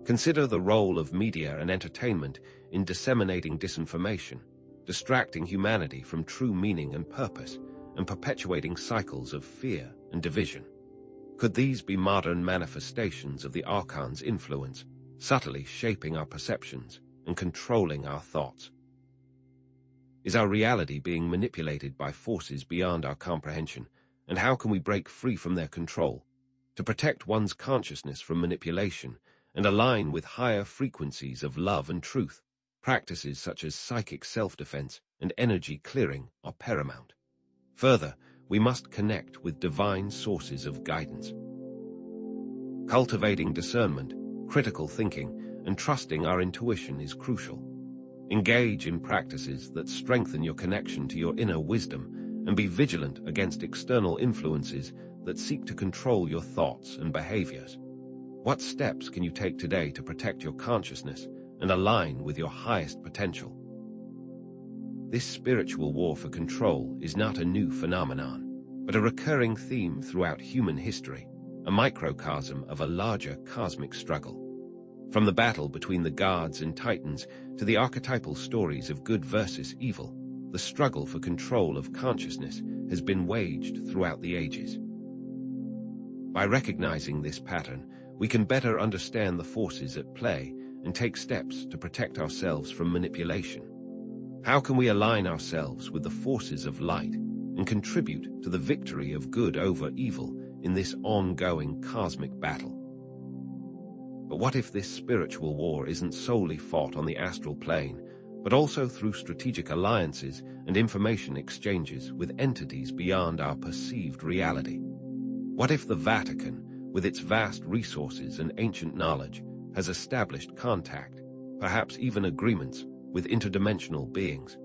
Consider the role of media and entertainment in disseminating disinformation, distracting humanity from true meaning and purpose, and perpetuating cycles of fear and division. Could these be modern manifestations of the archon's influence, subtly shaping our perceptions and controlling our thoughts? Is our reality being manipulated by forces beyond our comprehension, and how can we break free from their control? To protect one's consciousness from manipulation and align with higher frequencies of love and truth, practices such as psychic self-defense and energy clearing are paramount. Further, we must connect with divine sources of guidance. Cultivating discernment, critical thinking, and trusting our intuition is crucial. Engage in practices that strengthen your connection to your inner wisdom and be vigilant against external influences that seek to control your thoughts and behaviors. What steps can you take today to protect your consciousness and align with your highest potential? This spiritual war for control is not a new phenomenon, but a recurring theme throughout human history, a microcosm of a larger cosmic struggle. From the battle between the gods and titans to the archetypal stories of good versus evil, the struggle for control of consciousness has been waged throughout the ages. By recognizing this pattern, we can better understand the forces at play and take steps to protect ourselves from manipulation. How can we align ourselves with the forces of light and contribute to the victory of good over evil in this ongoing cosmic battle? But what if this spiritual war isn't solely fought on the astral plane, but also through strategic alliances and information exchanges with entities beyond our perceived reality? What if the Vatican, with its vast resources and ancient knowledge, has established contact, perhaps even agreements, with interdimensional beings?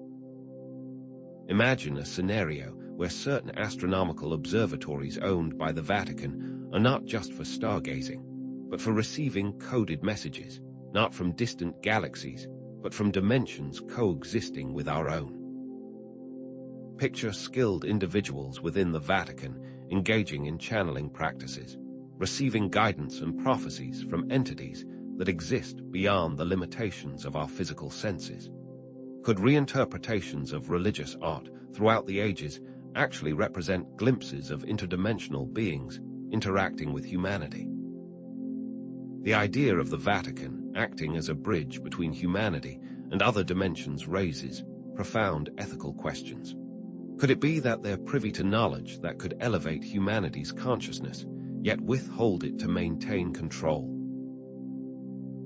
Imagine a scenario where certain astronomical observatories owned by the Vatican are not just for stargazing, but for receiving coded messages, not from distant galaxies, but from dimensions coexisting with our own. Picture skilled individuals within the Vatican engaging in channeling practices, receiving guidance and prophecies from entities that exist beyond the limitations of our physical senses? Could reinterpretations of religious art throughout the ages actually represent glimpses of interdimensional beings interacting with humanity? The idea of the Vatican acting as a bridge between humanity and other dimensions raises profound ethical questions. Could it be that they're privy to knowledge that could elevate humanity's consciousness, yet withhold it to maintain control?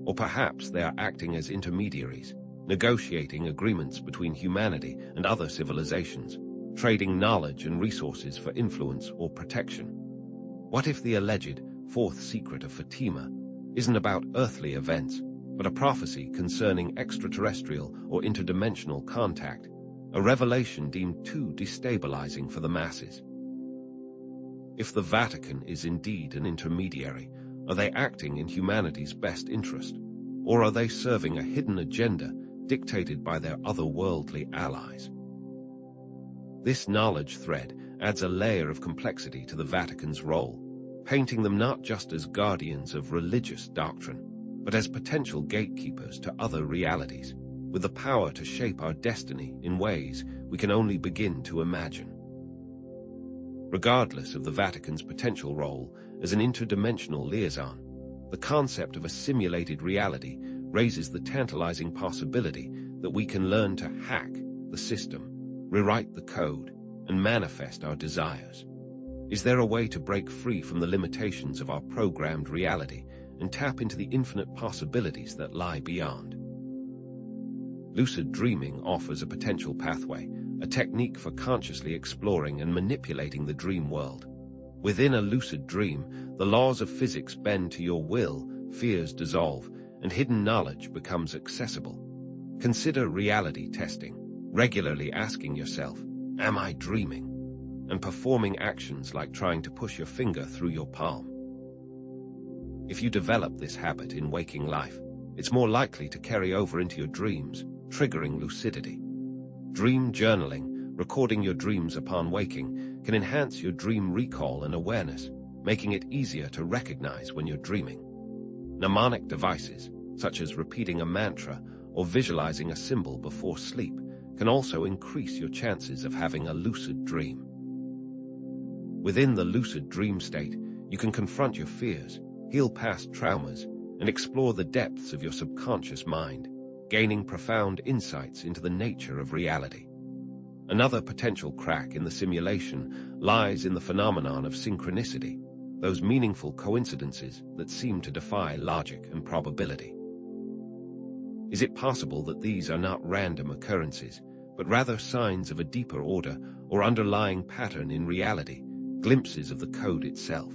Or perhaps they are acting as intermediaries, negotiating agreements between humanity and other civilizations, trading knowledge and resources for influence or protection. What if the alleged fourth secret of Fatima isn't about earthly events, but a prophecy concerning extraterrestrial or interdimensional contact, a revelation deemed too destabilizing for the masses? If the Vatican is indeed an intermediary, are they acting in humanity's best interest, or are they serving a hidden agenda dictated by their otherworldly allies? This knowledge thread adds a layer of complexity to the Vatican's role, painting them not just as guardians of religious doctrine, but as potential gatekeepers to other realities, with the power to shape our destiny in ways we can only begin to imagine. Regardless of the Vatican's potential role as an interdimensional liaison, the concept of a simulated reality raises the tantalizing possibility that we can learn to hack the system, rewrite the code, and manifest our desires. Is there a way to break free from the limitations of our programmed reality and tap into the infinite possibilities that lie beyond? Lucid dreaming offers a potential pathway, a technique for consciously exploring and manipulating the dream world. Within a lucid dream, the laws of physics bend to your will, fears dissolve, and hidden knowledge becomes accessible. Consider reality testing, regularly asking yourself, "Am I dreaming?" and performing actions like trying to push your finger through your palm. If you develop this habit in waking life, it's more likely to carry over into your dreams, triggering lucidity. Dream journaling, recording your dreams upon waking, can enhance your dream recall and awareness, making it easier to recognize when you're dreaming. Mnemonic devices, such as repeating a mantra or visualizing a symbol before sleep, can also increase your chances of having a lucid dream. Within the lucid dream state, you can confront your fears, heal past traumas, and explore the depths of your subconscious mind, gaining profound insights into the nature of reality. Another potential crack in the simulation lies in the phenomenon of synchronicity, those meaningful coincidences that seem to defy logic and probability. Is it possible that these are not random occurrences, but rather signs of a deeper order or underlying pattern in reality, glimpses of the code itself?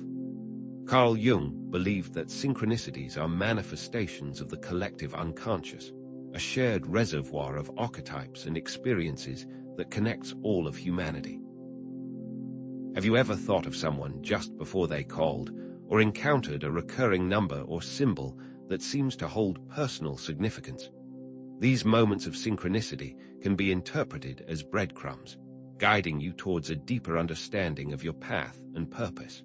Carl Jung believed that synchronicities are manifestations of the collective unconscious, a shared reservoir of archetypes and experiences that connects all of humanity. Have you ever thought of someone just before they called, or encountered a recurring number or symbol that seems to hold personal significance? These moments of synchronicity can be interpreted as breadcrumbs, guiding you towards a deeper understanding of your path and purpose.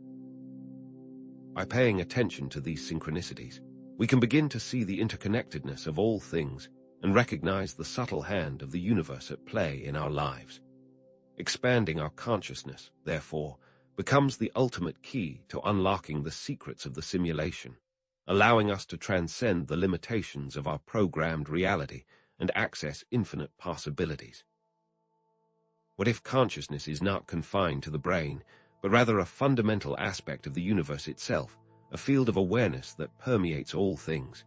By paying attention to these synchronicities, we can begin to see the interconnectedness of all things and recognize the subtle hand of the universe at play in our lives. Expanding our consciousness, therefore, becomes the ultimate key to unlocking the secrets of the simulation, allowing us to transcend the limitations of our programmed reality and access infinite possibilities. What if consciousness is not confined to the brain, but rather a fundamental aspect of the universe itself, a field of awareness that permeates all things?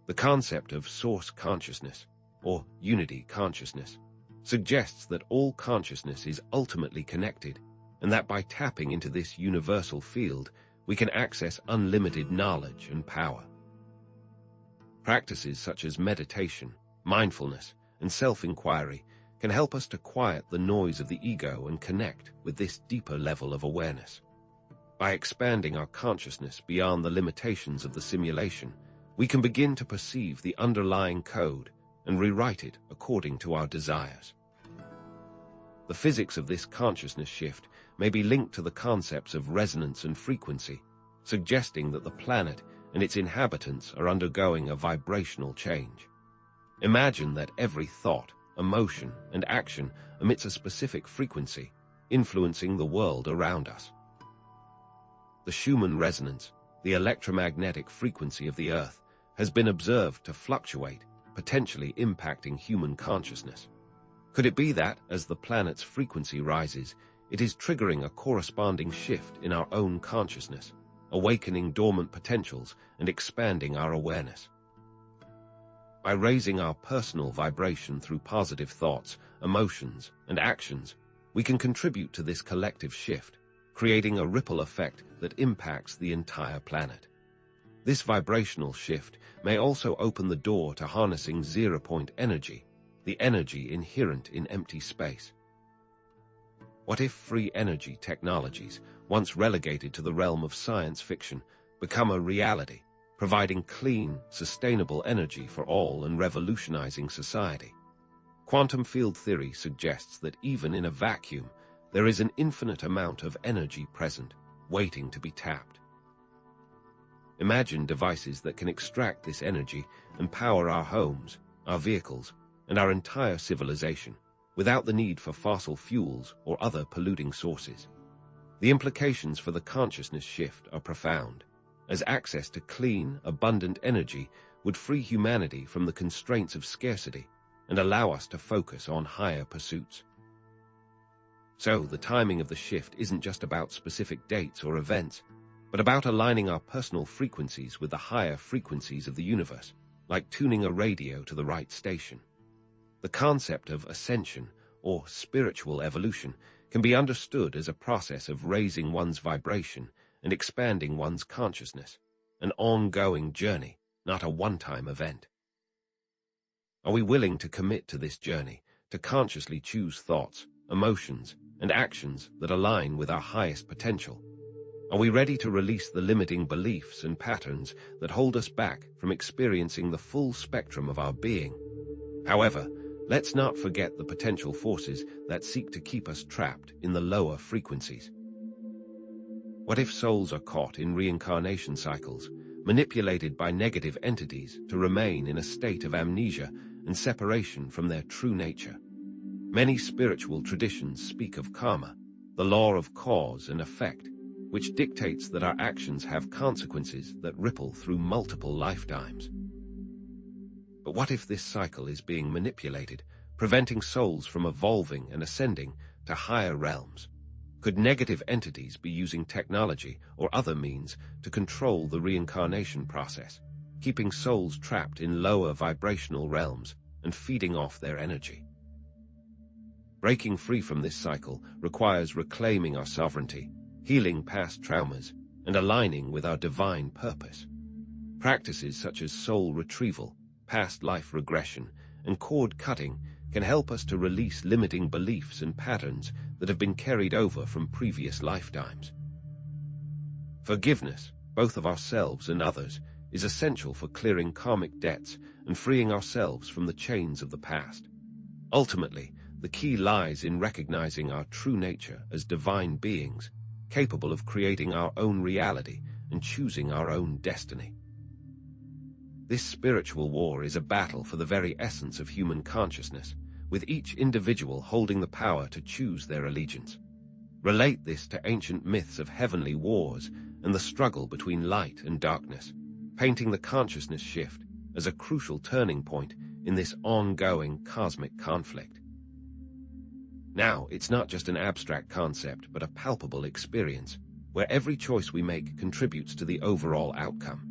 The concept of source consciousness, or unity consciousness, suggests that all consciousness is ultimately connected, and that by tapping into this universal field, we can access unlimited knowledge and power. Practices such as meditation, mindfulness, and self-inquiry can help us to quiet the noise of the ego and connect with this deeper level of awareness. By expanding our consciousness beyond the limitations of the simulation, we can begin to perceive the underlying code and rewrite it according to our desires. The physics of this consciousness shift may be linked to the concepts of resonance and frequency, suggesting that the planet and its inhabitants are undergoing a vibrational change. Imagine that every thought, emotion, and action emits a specific frequency, influencing the world around us. The Schumann resonance, the electromagnetic frequency of the Earth, has been observed to fluctuate, potentially impacting human consciousness. Could it be that, as the planet's frequency rises, it is triggering a corresponding shift in our own consciousness, awakening dormant potentials and expanding our awareness? By raising our personal vibration through positive thoughts, emotions, and actions, we can contribute to this collective shift, creating a ripple effect that impacts the entire planet. This vibrational shift may also open the door to harnessing zero-point energy, the energy inherent in empty space. What if free energy technologies, once relegated to the realm of science fiction, become a reality, providing clean, sustainable energy for all and revolutionizing society? Quantum field theory suggests that even in a vacuum, there is an infinite amount of energy present, waiting to be tapped. Imagine devices that can extract this energy and power our homes, our vehicles, and our entire civilization, without the need for fossil fuels or other polluting sources. The implications for the consciousness shift are profound, as access to clean, abundant energy would free humanity from the constraints of scarcity and allow us to focus on higher pursuits. So, the timing of the shift isn't just about specific dates or events, but about aligning our personal frequencies with the higher frequencies of the universe, like tuning a radio to the right station. The concept of ascension, or spiritual evolution, can be understood as a process of raising one's vibration and expanding one's consciousness, an ongoing journey, not a one-time event. Are we willing to commit to this journey, to consciously choose thoughts, emotions, and actions that align with our highest potential? Are we ready to release the limiting beliefs and patterns that hold us back from experiencing the full spectrum of our being? However, let's not forget the potential forces that seek to keep us trapped in the lower frequencies. What if souls are caught in reincarnation cycles, manipulated by negative entities to remain in a state of amnesia and separation from their true nature? Many spiritual traditions speak of karma, the law of cause and effect, which dictates that our actions have consequences that ripple through multiple lifetimes. But what if this cycle is being manipulated, preventing souls from evolving and ascending to higher realms? Could negative entities be using technology or other means to control the reincarnation process, keeping souls trapped in lower vibrational realms and feeding off their energy? Breaking free from this cycle requires reclaiming our sovereignty, healing past traumas, and aligning with our divine purpose. Practices such as soul retrieval, past life regression, and cord cutting can help us to release limiting beliefs and patterns that have been carried over from previous lifetimes. Forgiveness, both of ourselves and others, is essential for clearing karmic debts and freeing ourselves from the chains of the past. Ultimately, the key lies in recognizing our true nature as divine beings, capable of creating our own reality and choosing our own destiny. This spiritual war is a battle for the very essence of human consciousness, with each individual holding the power to choose their allegiance. Relate this to ancient myths of heavenly wars and the struggle between light and darkness, painting the consciousness shift as a crucial turning point in this ongoing cosmic conflict. Now, it's not just an abstract concept, but a palpable experience, where every choice we make contributes to the overall outcome.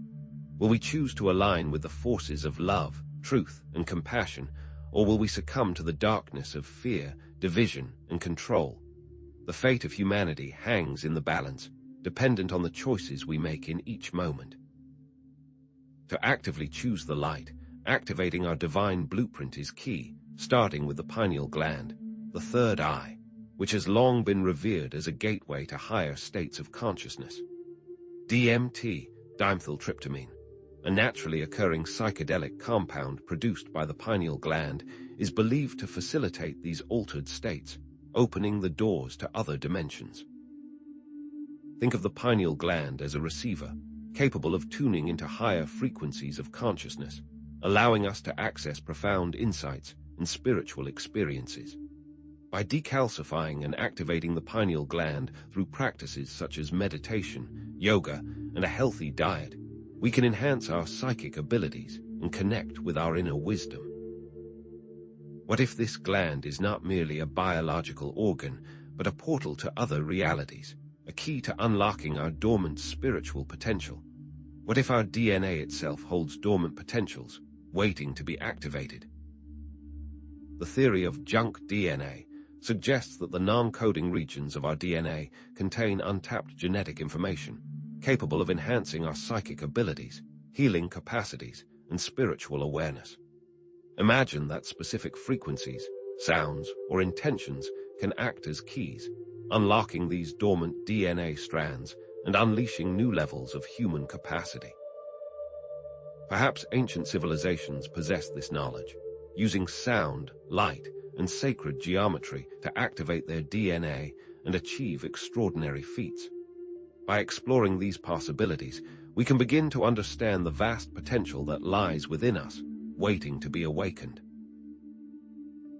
Will we choose to align with the forces of love, truth, and compassion, or will we succumb to the darkness of fear, division, and control? The fate of humanity hangs in the balance, dependent on the choices we make in each moment. To actively choose the light, activating our divine blueprint is key, starting with the pineal gland, the third eye, which has long been revered as a gateway to higher states of consciousness. DMT, dimethyltryptamine, a naturally occurring psychedelic compound produced by the pineal gland, is believed to facilitate these altered states, opening the doors to other dimensions. Think of the pineal gland as a receiver, capable of tuning into higher frequencies of consciousness, allowing us to access profound insights and spiritual experiences. By decalcifying and activating the pineal gland through practices such as meditation, yoga, and a healthy diet, we can enhance our psychic abilities and connect with our inner wisdom. What if this gland is not merely a biological organ, but a portal to other realities, a key to unlocking our dormant spiritual potential? What if our DNA itself holds dormant potentials, waiting to be activated? The theory of junk DNA suggests that the non-coding regions of our DNA contain untapped genetic information, capable of enhancing our psychic abilities, healing capacities, and spiritual awareness. Imagine that specific frequencies, sounds, or intentions can act as keys, unlocking these dormant DNA strands and unleashing new levels of human capacity. Perhaps ancient civilizations possessed this knowledge, using sound, light, and sacred geometry to activate their DNA and achieve extraordinary feats. By exploring these possibilities, we can begin to understand the vast potential that lies within us, waiting to be awakened.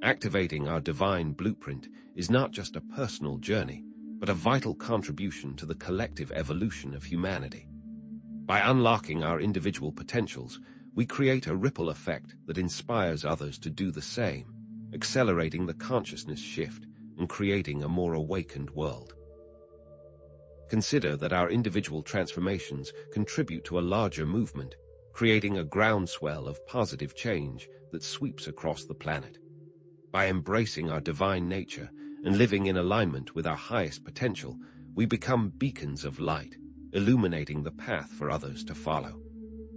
Activating our divine blueprint is not just a personal journey, but a vital contribution to the collective evolution of humanity. By unlocking our individual potentials, we create a ripple effect that inspires others to do the same, accelerating the consciousness shift and creating a more awakened world. Consider that our individual transformations contribute to a larger movement, creating a groundswell of positive change that sweeps across the planet. By embracing our divine nature and living in alignment with our highest potential, we become beacons of light, illuminating the path for others to follow.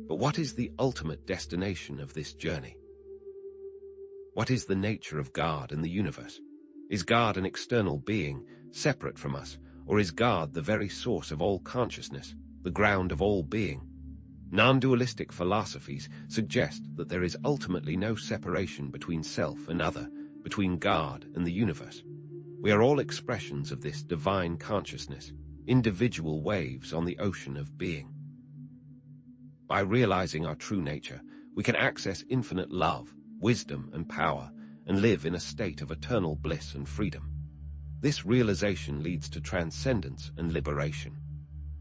But what is the ultimate destination of this journey? What is the nature of God and the universe? Is God an external being, separate from us, or is God the very source of all consciousness, the ground of all being? Non-dualistic philosophies suggest that there is ultimately no separation between self and other, between God and the universe. We are all expressions of this divine consciousness, individual waves on the ocean of being. By realizing our true nature, we can access infinite love, wisdom, and power, and live in a state of eternal bliss and freedom. This realization leads to transcendence and liberation.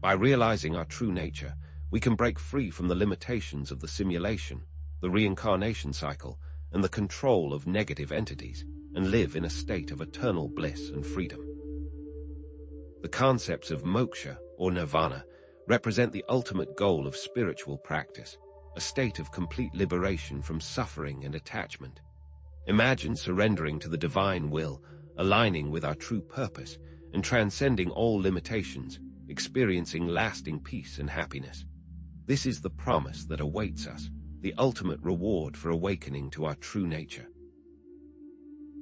By realizing our true nature, we can break free from the limitations of the simulation, the reincarnation cycle, and the control of negative entities, and live in a state of eternal bliss and freedom. The concepts of moksha, or nirvana, represent the ultimate goal of spiritual practice, a state of complete liberation from suffering and attachment. Imagine surrendering to the divine will, aligning with our true purpose, and transcending all limitations, experiencing lasting peace and happiness. This is the promise that awaits us, the ultimate reward for awakening to our true nature.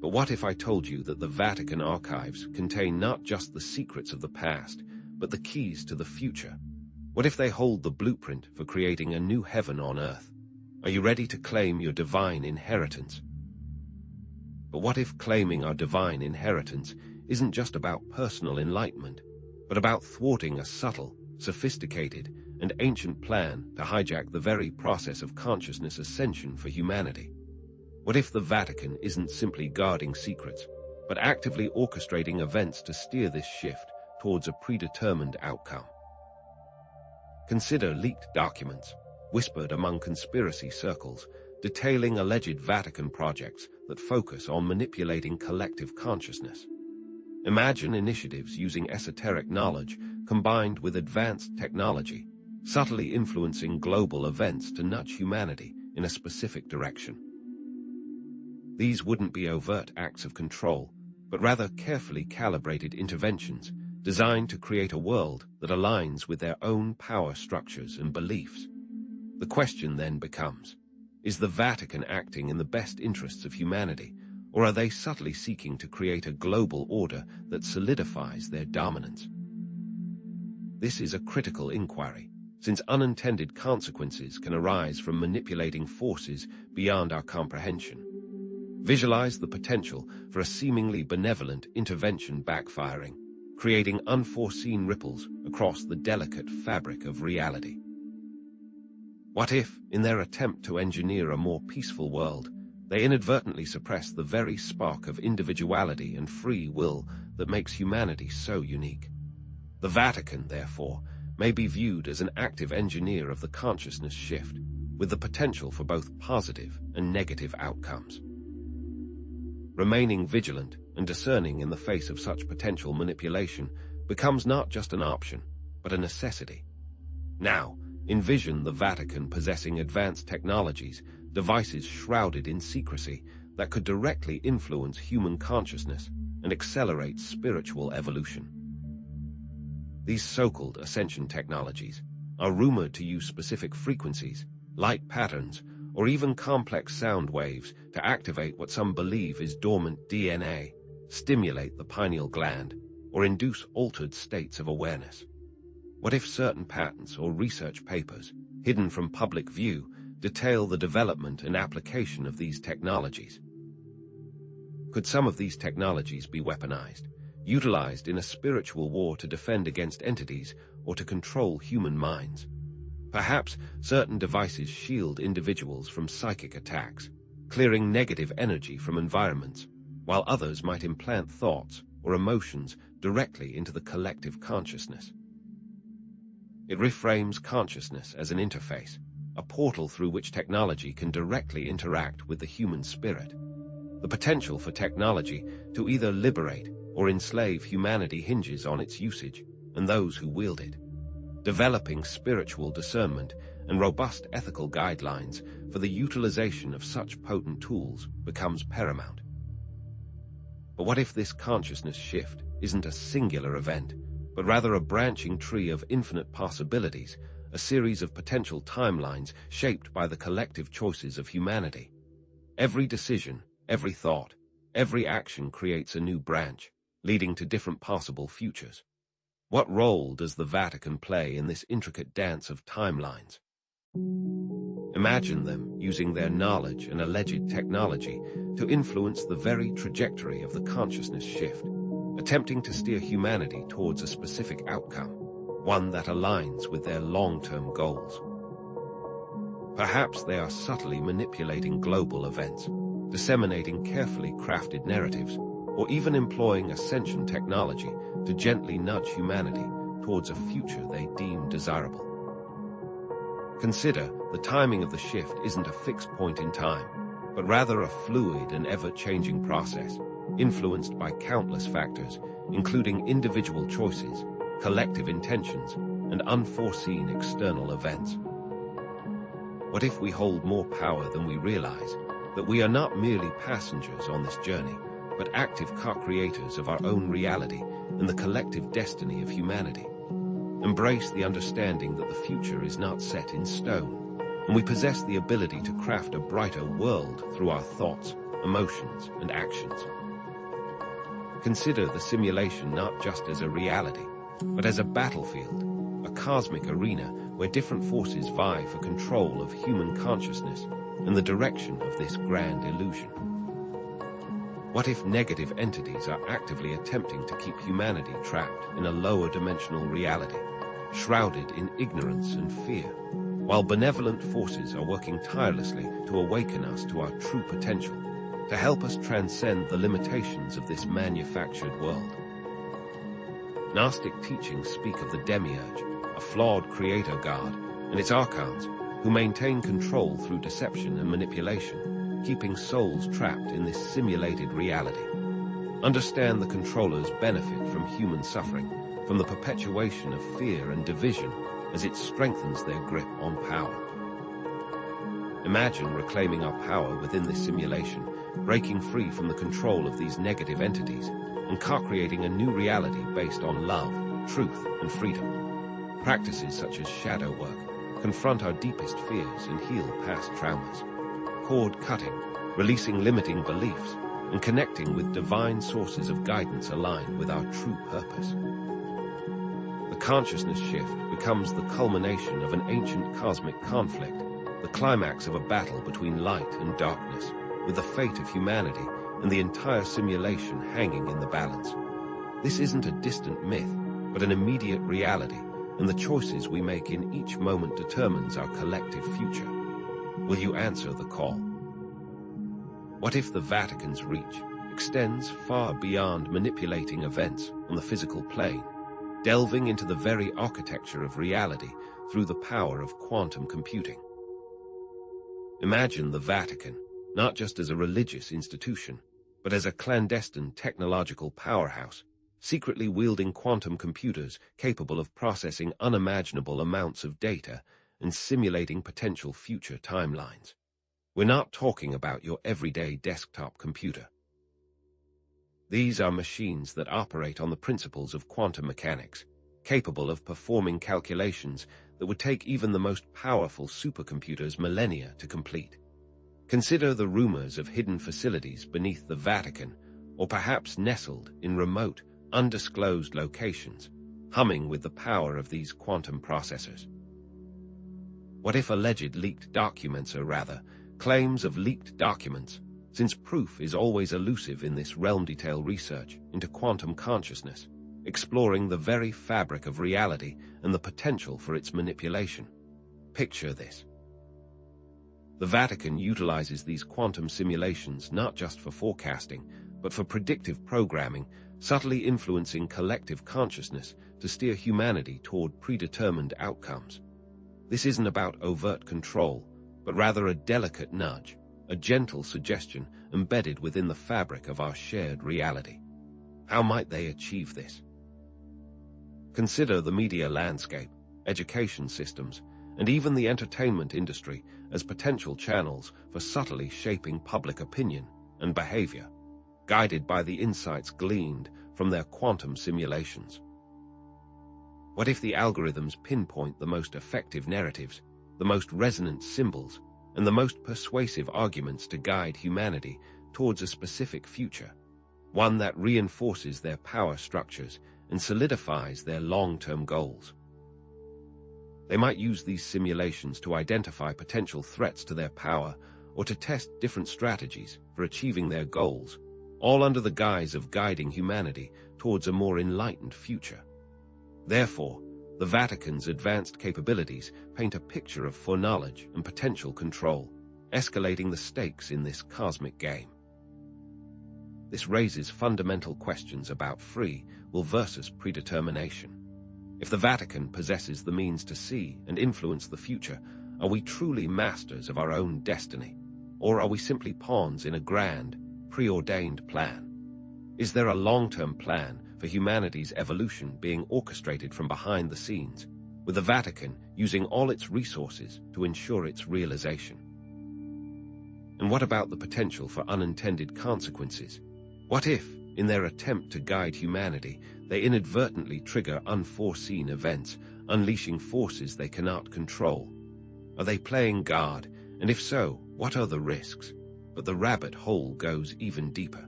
But what if I told you that the Vatican archives contain not just the secrets of the past, but the keys to the future? What if they hold the blueprint for creating a new heaven on earth? Are you ready to claim your divine inheritance? But what if claiming our divine inheritance isn't just about personal enlightenment, but about thwarting a subtle, sophisticated, and ancient plan to hijack the very process of consciousness ascension for humanity? What if the Vatican isn't simply guarding secrets, but actively orchestrating events to steer this shift towards a predetermined outcome? Consider leaked documents, whispered among conspiracy circles, detailing alleged Vatican projects that focus on manipulating collective consciousness. Imagine initiatives using esoteric knowledge combined with advanced technology, subtly influencing global events to nudge humanity in a specific direction. These wouldn't be overt acts of control, but rather carefully calibrated interventions designed to create a world that aligns with their own power structures and beliefs. The question then becomes, is the Vatican acting in the best interests of humanity, or are they subtly seeking to create a global order that solidifies their dominance? This is a critical inquiry, since unintended consequences can arise from manipulating forces beyond our comprehension. Visualize the potential for a seemingly benevolent intervention backfiring, creating unforeseen ripples across the delicate fabric of reality. What if, in their attempt to engineer a more peaceful world, they inadvertently suppress the very spark of individuality and free will that makes humanity so unique? The Vatican, therefore, may be viewed as an active engineer of the consciousness shift, with the potential for both positive and negative outcomes. Remaining vigilant and discerning in the face of such potential manipulation becomes not just an option, but a necessity. Now, envision the Vatican possessing advanced technologies, devices shrouded in secrecy that could directly influence human consciousness and accelerate spiritual evolution. These so-called ascension technologies are rumored to use specific frequencies, light patterns, or even complex sound waves to activate what some believe is dormant DNA, stimulate the pineal gland, or induce altered states of awareness. What if certain patents or research papers, hidden from public view, detail the development and application of these technologies? Could some of these technologies be weaponized, utilized in a spiritual war to defend against entities or to control human minds? Perhaps certain devices shield individuals from psychic attacks, clearing negative energy from environments, while others might implant thoughts or emotions directly into the collective consciousness. It reframes consciousness as an interface, a portal through which technology can directly interact with the human spirit. The potential for technology to either liberate or enslave humanity hinges on its usage and those who wield it. Developing spiritual discernment and robust ethical guidelines for the utilization of such potent tools becomes paramount. But what if this consciousness shift isn't a singular event, but rather a branching tree of infinite possibilities, a series of potential timelines shaped by the collective choices of humanity? Every decision, every thought, every action creates a new branch, leading to different possible futures. What role does the Vatican play in this intricate dance of timelines? Imagine them using their knowledge and alleged technology to influence the very trajectory of the consciousness shift, attempting to steer humanity towards a specific outcome, one that aligns with their long-term goals. Perhaps they are subtly manipulating global events, disseminating carefully crafted narratives, or even employing ascension technology to gently nudge humanity towards a future they deem desirable. Consider the timing of the shift isn't a fixed point in time, but rather a fluid and ever-changing process, influenced by countless factors, including individual choices, collective intentions, and unforeseen external events. What if we hold more power than we realize, that we are not merely passengers on this journey, but active co-creators of our own reality and the collective destiny of humanity? Embrace the understanding that the future is not set in stone, and we possess the ability to craft a brighter world through our thoughts, emotions, and actions. Consider the simulation not just as a reality, but as a battlefield, a cosmic arena where different forces vie for control of human consciousness and the direction of this grand illusion. What if negative entities are actively attempting to keep humanity trapped in a lower dimensional reality, shrouded in ignorance and fear, while benevolent forces are working tirelessly to awaken us to our true potential, to help us transcend the limitations of this manufactured world? Gnostic teachings speak of the demiurge, a flawed creator god, and its archons, who maintain control through deception and manipulation, keeping souls trapped in this simulated reality. Understand the controllers benefit from human suffering, from the perpetuation of fear and division as it strengthens their grip on power. Imagine reclaiming our power within this simulation, breaking free from the control of these negative entities, and co-creating a new reality based on love, truth, and freedom. Practices such as shadow work confront our deepest fears and heal past traumas. Cord cutting, releasing limiting beliefs, and connecting with divine sources of guidance aligned with our true purpose. The consciousness shift becomes the culmination of an ancient cosmic conflict, the climax of a battle between light and darkness, with the fate of humanity and the entire simulation hanging in the balance. This isn't a distant myth, but an immediate reality, and the choices we make in each moment determines our collective future. Will you answer the call? What if the Vatican's reach extends far beyond manipulating events on the physical plane, delving into the very architecture of reality through the power of quantum computing? Imagine the Vatican not just as a religious institution, but as a clandestine technological powerhouse, secretly wielding quantum computers capable of processing unimaginable amounts of data and simulating potential future timelines. We're not talking about your everyday desktop computer. These are machines that operate on the principles of quantum mechanics, capable of performing calculations that would take even the most powerful supercomputers millennia to complete. Consider the rumors of hidden facilities beneath the Vatican, or perhaps nestled in remote, undisclosed locations, humming with the power of these quantum processors. What if alleged leaked documents are rather claims of leaked documents, since proof is always elusive in this realm-detail research into quantum consciousness, exploring the very fabric of reality and the potential for its manipulation? Picture this. The Vatican utilizes these quantum simulations not just for forecasting, but for predictive programming, subtly influencing collective consciousness to steer humanity toward predetermined outcomes. This isn't about overt control, but rather a delicate nudge, a gentle suggestion embedded within the fabric of our shared reality. How might they achieve this? Consider the media landscape, education systems, and even the entertainment industry as potential channels for subtly shaping public opinion and behavior, guided by the insights gleaned from their quantum simulations. What if the algorithms pinpoint the most effective narratives, the most resonant symbols, and the most persuasive arguments to guide humanity towards a specific future, one that reinforces their power structures and solidifies their long-term goals? They might use these simulations to identify potential threats to their power or to test different strategies for achieving their goals, all under the guise of guiding humanity towards a more enlightened future. Therefore, the Vatican's advanced capabilities paint a picture of foreknowledge and potential control, escalating the stakes in this cosmic game. This raises fundamental questions about free will versus predetermination. If the Vatican possesses the means to see and influence the future, are we truly masters of our own destiny? Or are we simply pawns in a grand, preordained plan? Is there a long-term plan for humanity's evolution being orchestrated from behind the scenes, with the Vatican using all its resources to ensure its realization? And what about the potential for unintended consequences? What if, in their attempt to guide humanity, they inadvertently trigger unforeseen events, unleashing forces they cannot control? Are they playing God? And if so, what are the risks? But the rabbit hole goes even deeper.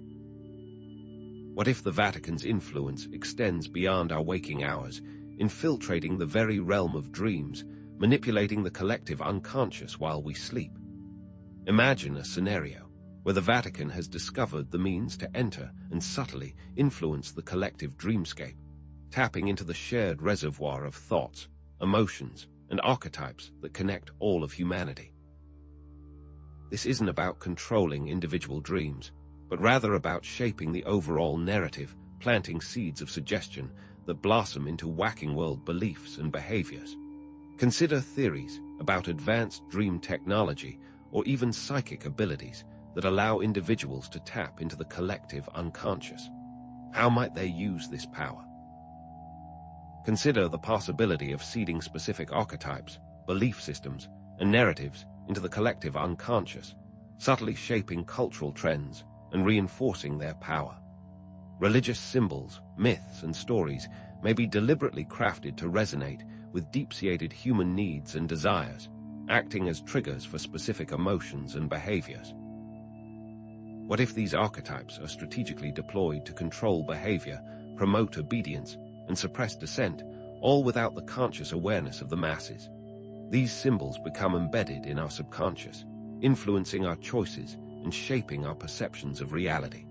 What if the Vatican's influence extends beyond our waking hours, infiltrating the very realm of dreams, manipulating the collective unconscious while we sleep? Imagine a scenario where the Vatican has discovered the means to enter and subtly influence the collective dreamscape, tapping into the shared reservoir of thoughts, emotions, and archetypes that connect all of humanity. This isn't about controlling individual dreams, but rather about shaping the overall narrative, planting seeds of suggestion that blossom into whacking world beliefs and behaviors. Consider theories about advanced dream technology or even psychic abilities that allow individuals to tap into the collective unconscious. How might they use this power? Consider the possibility of seeding specific archetypes, belief systems, and narratives into the collective unconscious, subtly shaping cultural trends and reinforcing their power. Religious symbols, myths, and stories may be deliberately crafted to resonate with deep-seated human needs and desires, acting as triggers for specific emotions and behaviors. What if these archetypes are strategically deployed to control behavior, promote obedience, and suppress dissent, all without the conscious awareness of the masses? These symbols become embedded in our subconscious, influencing our choices and shaping our perceptions of reality.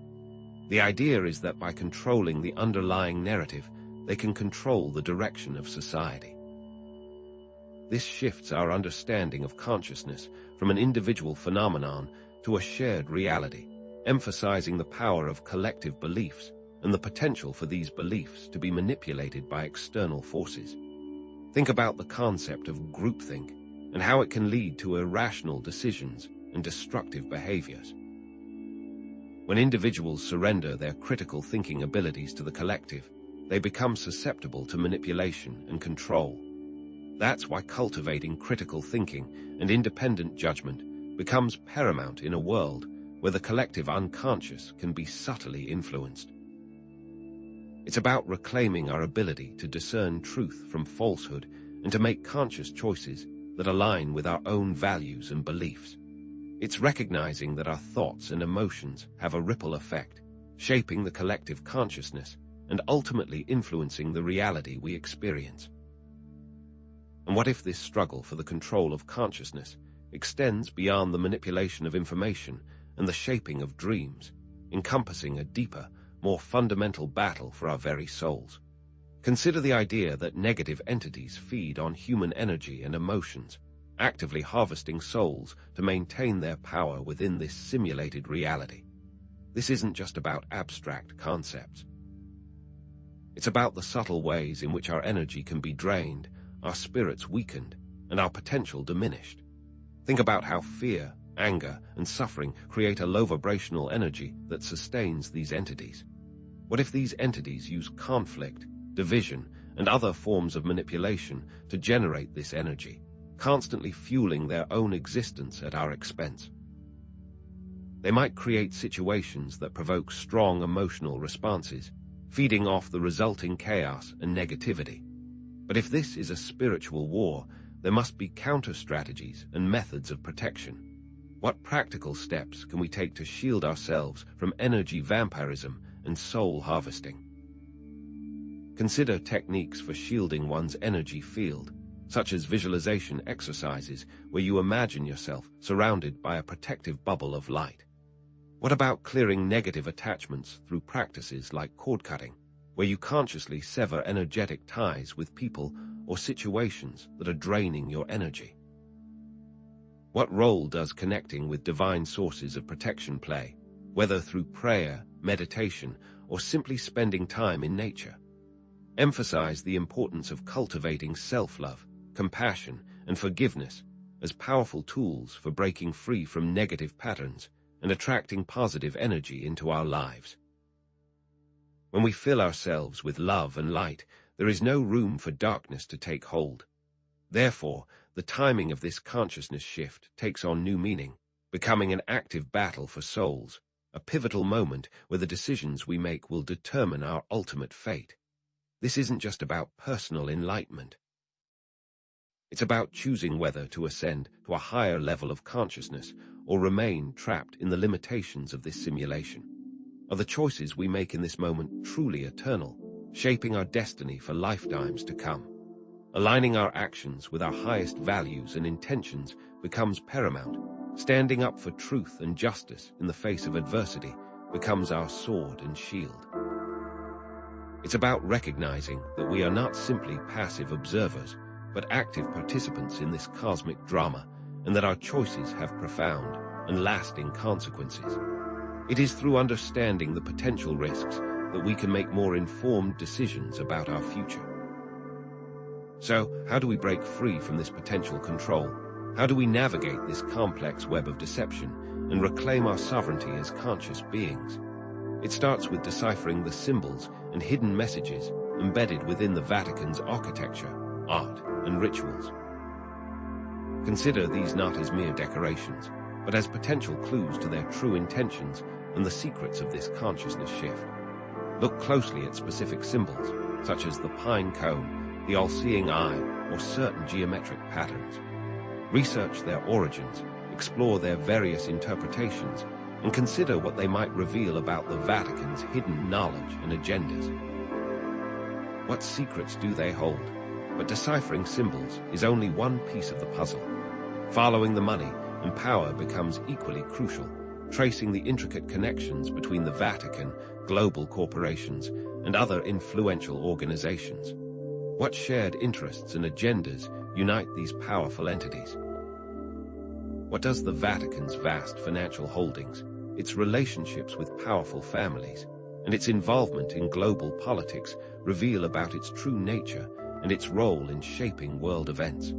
The idea is that by controlling the underlying narrative, they can control the direction of society. This shifts our understanding of consciousness from an individual phenomenon to a shared reality, emphasizing the power of collective beliefs and the potential for these beliefs to be manipulated by external forces. Think about the concept of groupthink and how it can lead to irrational decisions and destructive behaviors. When individuals surrender their critical thinking abilities to the collective, they become susceptible to manipulation and control. That's why cultivating critical thinking and independent judgment becomes paramount in a world where the collective unconscious can be subtly influenced. It's about reclaiming our ability to discern truth from falsehood and to make conscious choices that align with our own values and beliefs. It's recognizing that our thoughts and emotions have a ripple effect, shaping the collective consciousness and ultimately influencing the reality we experience. And what if this struggle for the control of consciousness extends beyond the manipulation of information and the shaping of dreams, encompassing a deeper, more fundamental battle for our very souls? Consider the idea that negative entities feed on human energy and emotions, actively harvesting souls to maintain their power within this simulated reality. This isn't just about abstract concepts. It's about the subtle ways in which our energy can be drained, our spirits weakened, and our potential diminished. Think about how fear, anger, and suffering create a low vibrational energy that sustains these entities. What if these entities use conflict, division, and other forms of manipulation to generate this energy, constantly fueling their own existence at our expense? They might create situations that provoke strong emotional responses, feeding off the resulting chaos and negativity. But if this is a spiritual war, there must be counter-strategies and methods of protection. What practical steps can we take to shield ourselves from energy vampirism and soul harvesting? Consider techniques for shielding one's energy field, such as visualization exercises where you imagine yourself surrounded by a protective bubble of light. What about clearing negative attachments through practices like cord cutting, where you consciously sever energetic ties with people or situations that are draining your energy? What role does connecting with divine sources of protection play, whether through prayer, meditation, or simply spending time in nature? Emphasize the importance of cultivating self-love, compassion, and forgiveness as powerful tools for breaking free from negative patterns and attracting positive energy into our lives. When we fill ourselves with love and light, there is no room for darkness to take hold. Therefore, the timing of this consciousness shift takes on new meaning, becoming an active battle for souls, a pivotal moment where the decisions we make will determine our ultimate fate. This isn't just about personal enlightenment. It's about choosing whether to ascend to a higher level of consciousness or remain trapped in the limitations of this simulation. Are the choices we make in this moment truly eternal, shaping our destiny for lifetimes to come? Aligning our actions with our highest values and intentions becomes paramount. Standing up for truth and justice in the face of adversity becomes our sword and shield. It's about recognizing that we are not simply passive observers, but active participants in this cosmic drama, and that our choices have profound and lasting consequences. It is through understanding the potential risks that we can make more informed decisions about our future. So, how do we break free from this potential control? How do we navigate this complex web of deception and reclaim our sovereignty as conscious beings? It starts with deciphering the symbols and hidden messages embedded within the Vatican's architecture, art, and rituals. Consider these not as mere decorations, but as potential clues to their true intentions and the secrets of this consciousness shift. Look closely at specific symbols, such as the pine cone, the all-seeing eye, or certain geometric patterns. Research their origins, explore their various interpretations, and consider what they might reveal about the Vatican's hidden knowledge and agendas. What secrets do they hold? But deciphering symbols is only one piece of the puzzle. Following the money and power becomes equally crucial, tracing the intricate connections between the Vatican, global corporations, and other influential organizations. What shared interests and agendas unite these powerful entities. What does the Vatican's vast financial holdings, its relationships with powerful families, and its involvement in global politics reveal about its true nature and its role in shaping world events?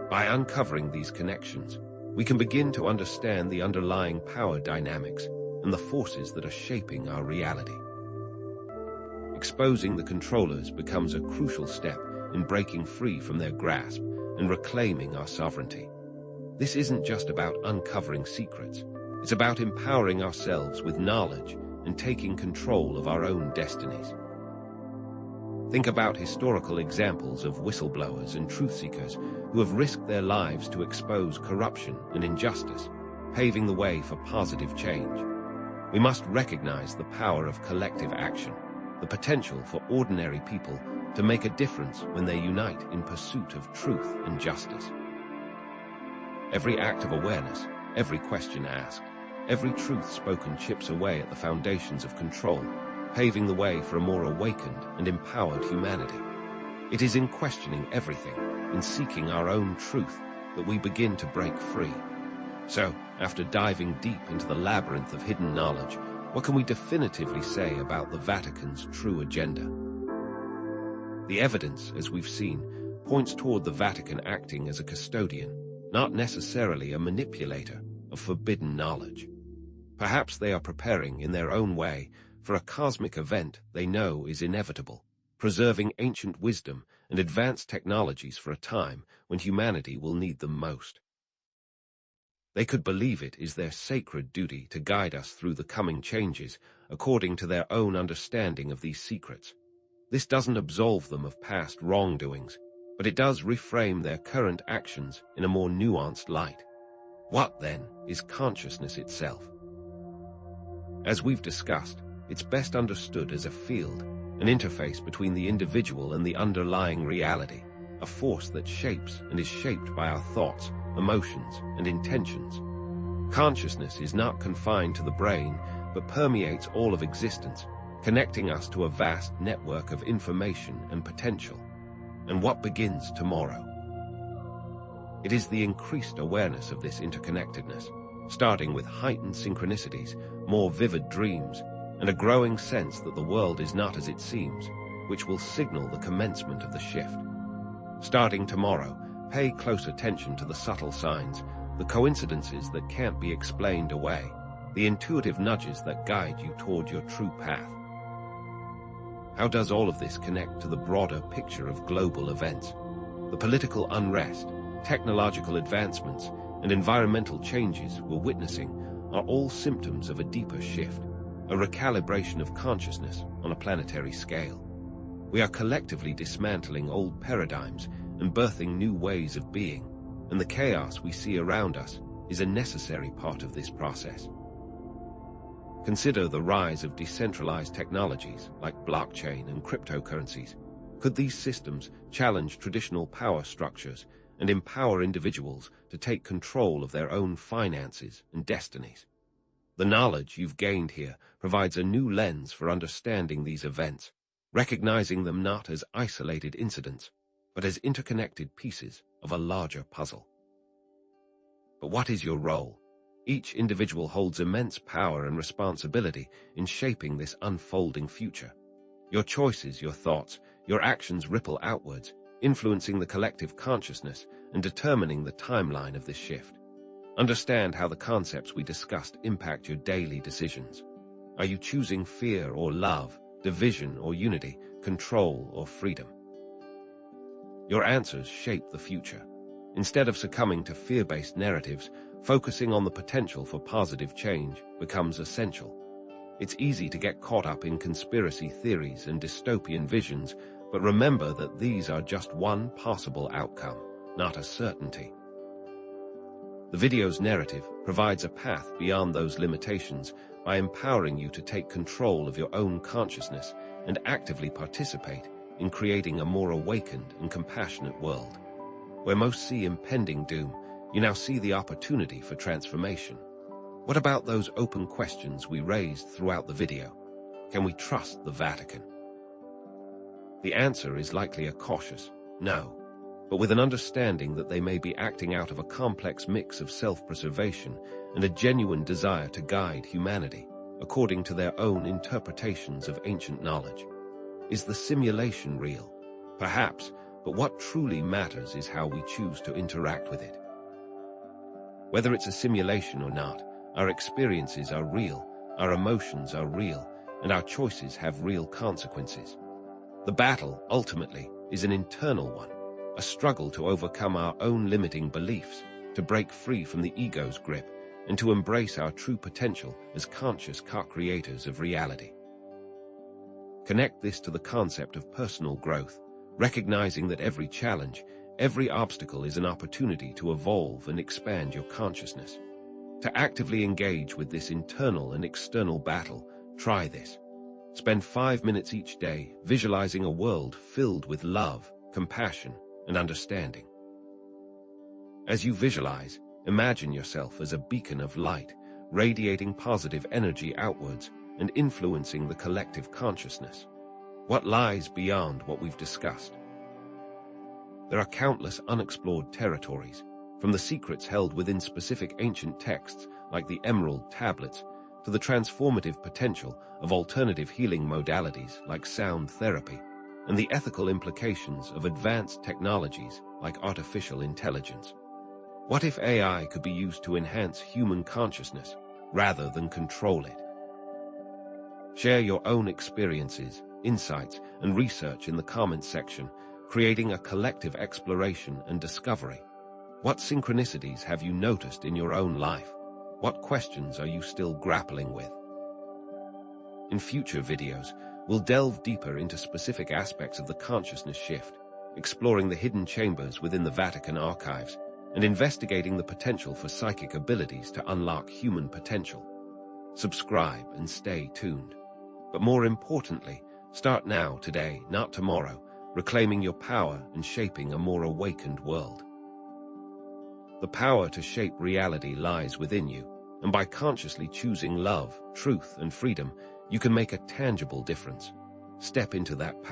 By uncovering these connections, we can begin to understand the underlying power dynamics and the forces that are shaping our reality. Exposing the controllers becomes a crucial step in breaking free from their grasp and reclaiming our sovereignty. This isn't just about uncovering secrets. It's about empowering ourselves with knowledge and taking control of our own destinies. Think about historical examples of whistleblowers and truth-seekers who have risked their lives to expose corruption and injustice, paving the way for positive change. We must recognize the power of collective action, the potential for ordinary people to make a difference when they unite in pursuit of truth and justice. Every act of awareness, every question asked, every truth spoken chips away at the foundations of control, paving the way for a more awakened and empowered humanity. It is in questioning everything, in seeking our own truth, that we begin to break free. So, after diving deep into the labyrinth of hidden knowledge, what can we definitively say about the Vatican's true agenda? The evidence, as we've seen, points toward the Vatican acting as a custodian, not necessarily a manipulator of forbidden knowledge. Perhaps they are preparing, in their own way, for a cosmic event they know is inevitable, preserving ancient wisdom and advanced technologies for a time when humanity will need them most. They could believe it is their sacred duty to guide us through the coming changes according to their own understanding of these secrets. This doesn't absolve them of past wrongdoings, but it does reframe their current actions in a more nuanced light. What, then, is consciousness itself? As we've discussed, it's best understood as a field, an interface between the individual and the underlying reality, a force that shapes and is shaped by our thoughts, emotions, and intentions. Consciousness is not confined to the brain, but permeates all of existence, connecting us to a vast network of information and potential. And what begins tomorrow? It is the increased awareness of this interconnectedness, starting with heightened synchronicities, more vivid dreams, and a growing sense that the world is not as it seems, which will signal the commencement of the shift. Starting tomorrow, pay close attention to the subtle signs, the coincidences that can't be explained away, the intuitive nudges that guide you toward your true path. How does all of this connect to the broader picture of global events? The political unrest, technological advancements, and environmental changes we're witnessing are all symptoms of a deeper shift, a recalibration of consciousness on a planetary scale. We are collectively dismantling old paradigms and birthing new ways of being, and the chaos we see around us is a necessary part of this process. Consider the rise of decentralized technologies like blockchain and cryptocurrencies. Could these systems challenge traditional power structures and empower individuals to take control of their own finances and destinies? The knowledge you've gained here provides a new lens for understanding these events, recognizing them not as isolated incidents, but as interconnected pieces of a larger puzzle. But what is your role? Each individual holds immense power and responsibility in shaping this unfolding future. Your choices, your thoughts, your actions ripple outwards, influencing the collective consciousness and determining the timeline of this shift. Understand how the concepts we discussed impact your daily decisions. Are you choosing fear or love, division or unity, control or freedom? Your answers shape the future. Instead of succumbing to fear-based narratives, focusing on the potential for positive change becomes essential. It's easy to get caught up in conspiracy theories and dystopian visions, but remember that these are just one possible outcome, not a certainty. The video's narrative provides a path beyond those limitations by empowering you to take control of your own consciousness and actively participate in creating a more awakened and compassionate world. Where most see impending doom, you now see the opportunity for transformation. What about those open questions we raised throughout the video? Can we trust the Vatican? The answer is likely a cautious no. but with an understanding that they may be acting out of a complex mix of self-preservation and a genuine desire to guide humanity according to their own interpretations of ancient knowledge. Is the simulation real? Perhaps, but what truly matters is how we choose to interact with it. Whether it's a simulation or not, our experiences are real, our emotions are real, and our choices have real consequences. The battle, ultimately, is an internal one, a struggle to overcome our own limiting beliefs, to break free from the ego's grip, and to embrace our true potential as conscious co-creators of reality. Connect this to the concept of personal growth, recognizing that every challenge, every obstacle is an opportunity to evolve and expand your consciousness. To actively engage with this internal and external battle, try this. Spend 5 minutes each day visualizing a world filled with love, compassion, and understanding. As you visualize, imagine yourself as a beacon of light, radiating positive energy outwards and influencing the collective consciousness. What lies beyond what we've discussed? There are countless unexplored territories, from the secrets held within specific ancient texts like the Emerald Tablets to the transformative potential of alternative healing modalities like sound therapy and the ethical implications of advanced technologies like artificial intelligence. What if AI could be used to enhance human consciousness rather than control it? Share your own experiences, insights, and research in the comments section, creating a collective exploration and discovery. What synchronicities have you noticed in your own life? What questions are you still grappling with? In future videos, we'll delve deeper into specific aspects of the consciousness shift, exploring the hidden chambers within the Vatican archives, and investigating the potential for psychic abilities to unlock human potential. Subscribe and stay tuned. But more importantly, start now, today, not tomorrow, reclaiming your power and shaping a more awakened world. The power to shape reality lies within you, and by consciously choosing love, truth, and freedom, you can make a tangible difference. Step into that power.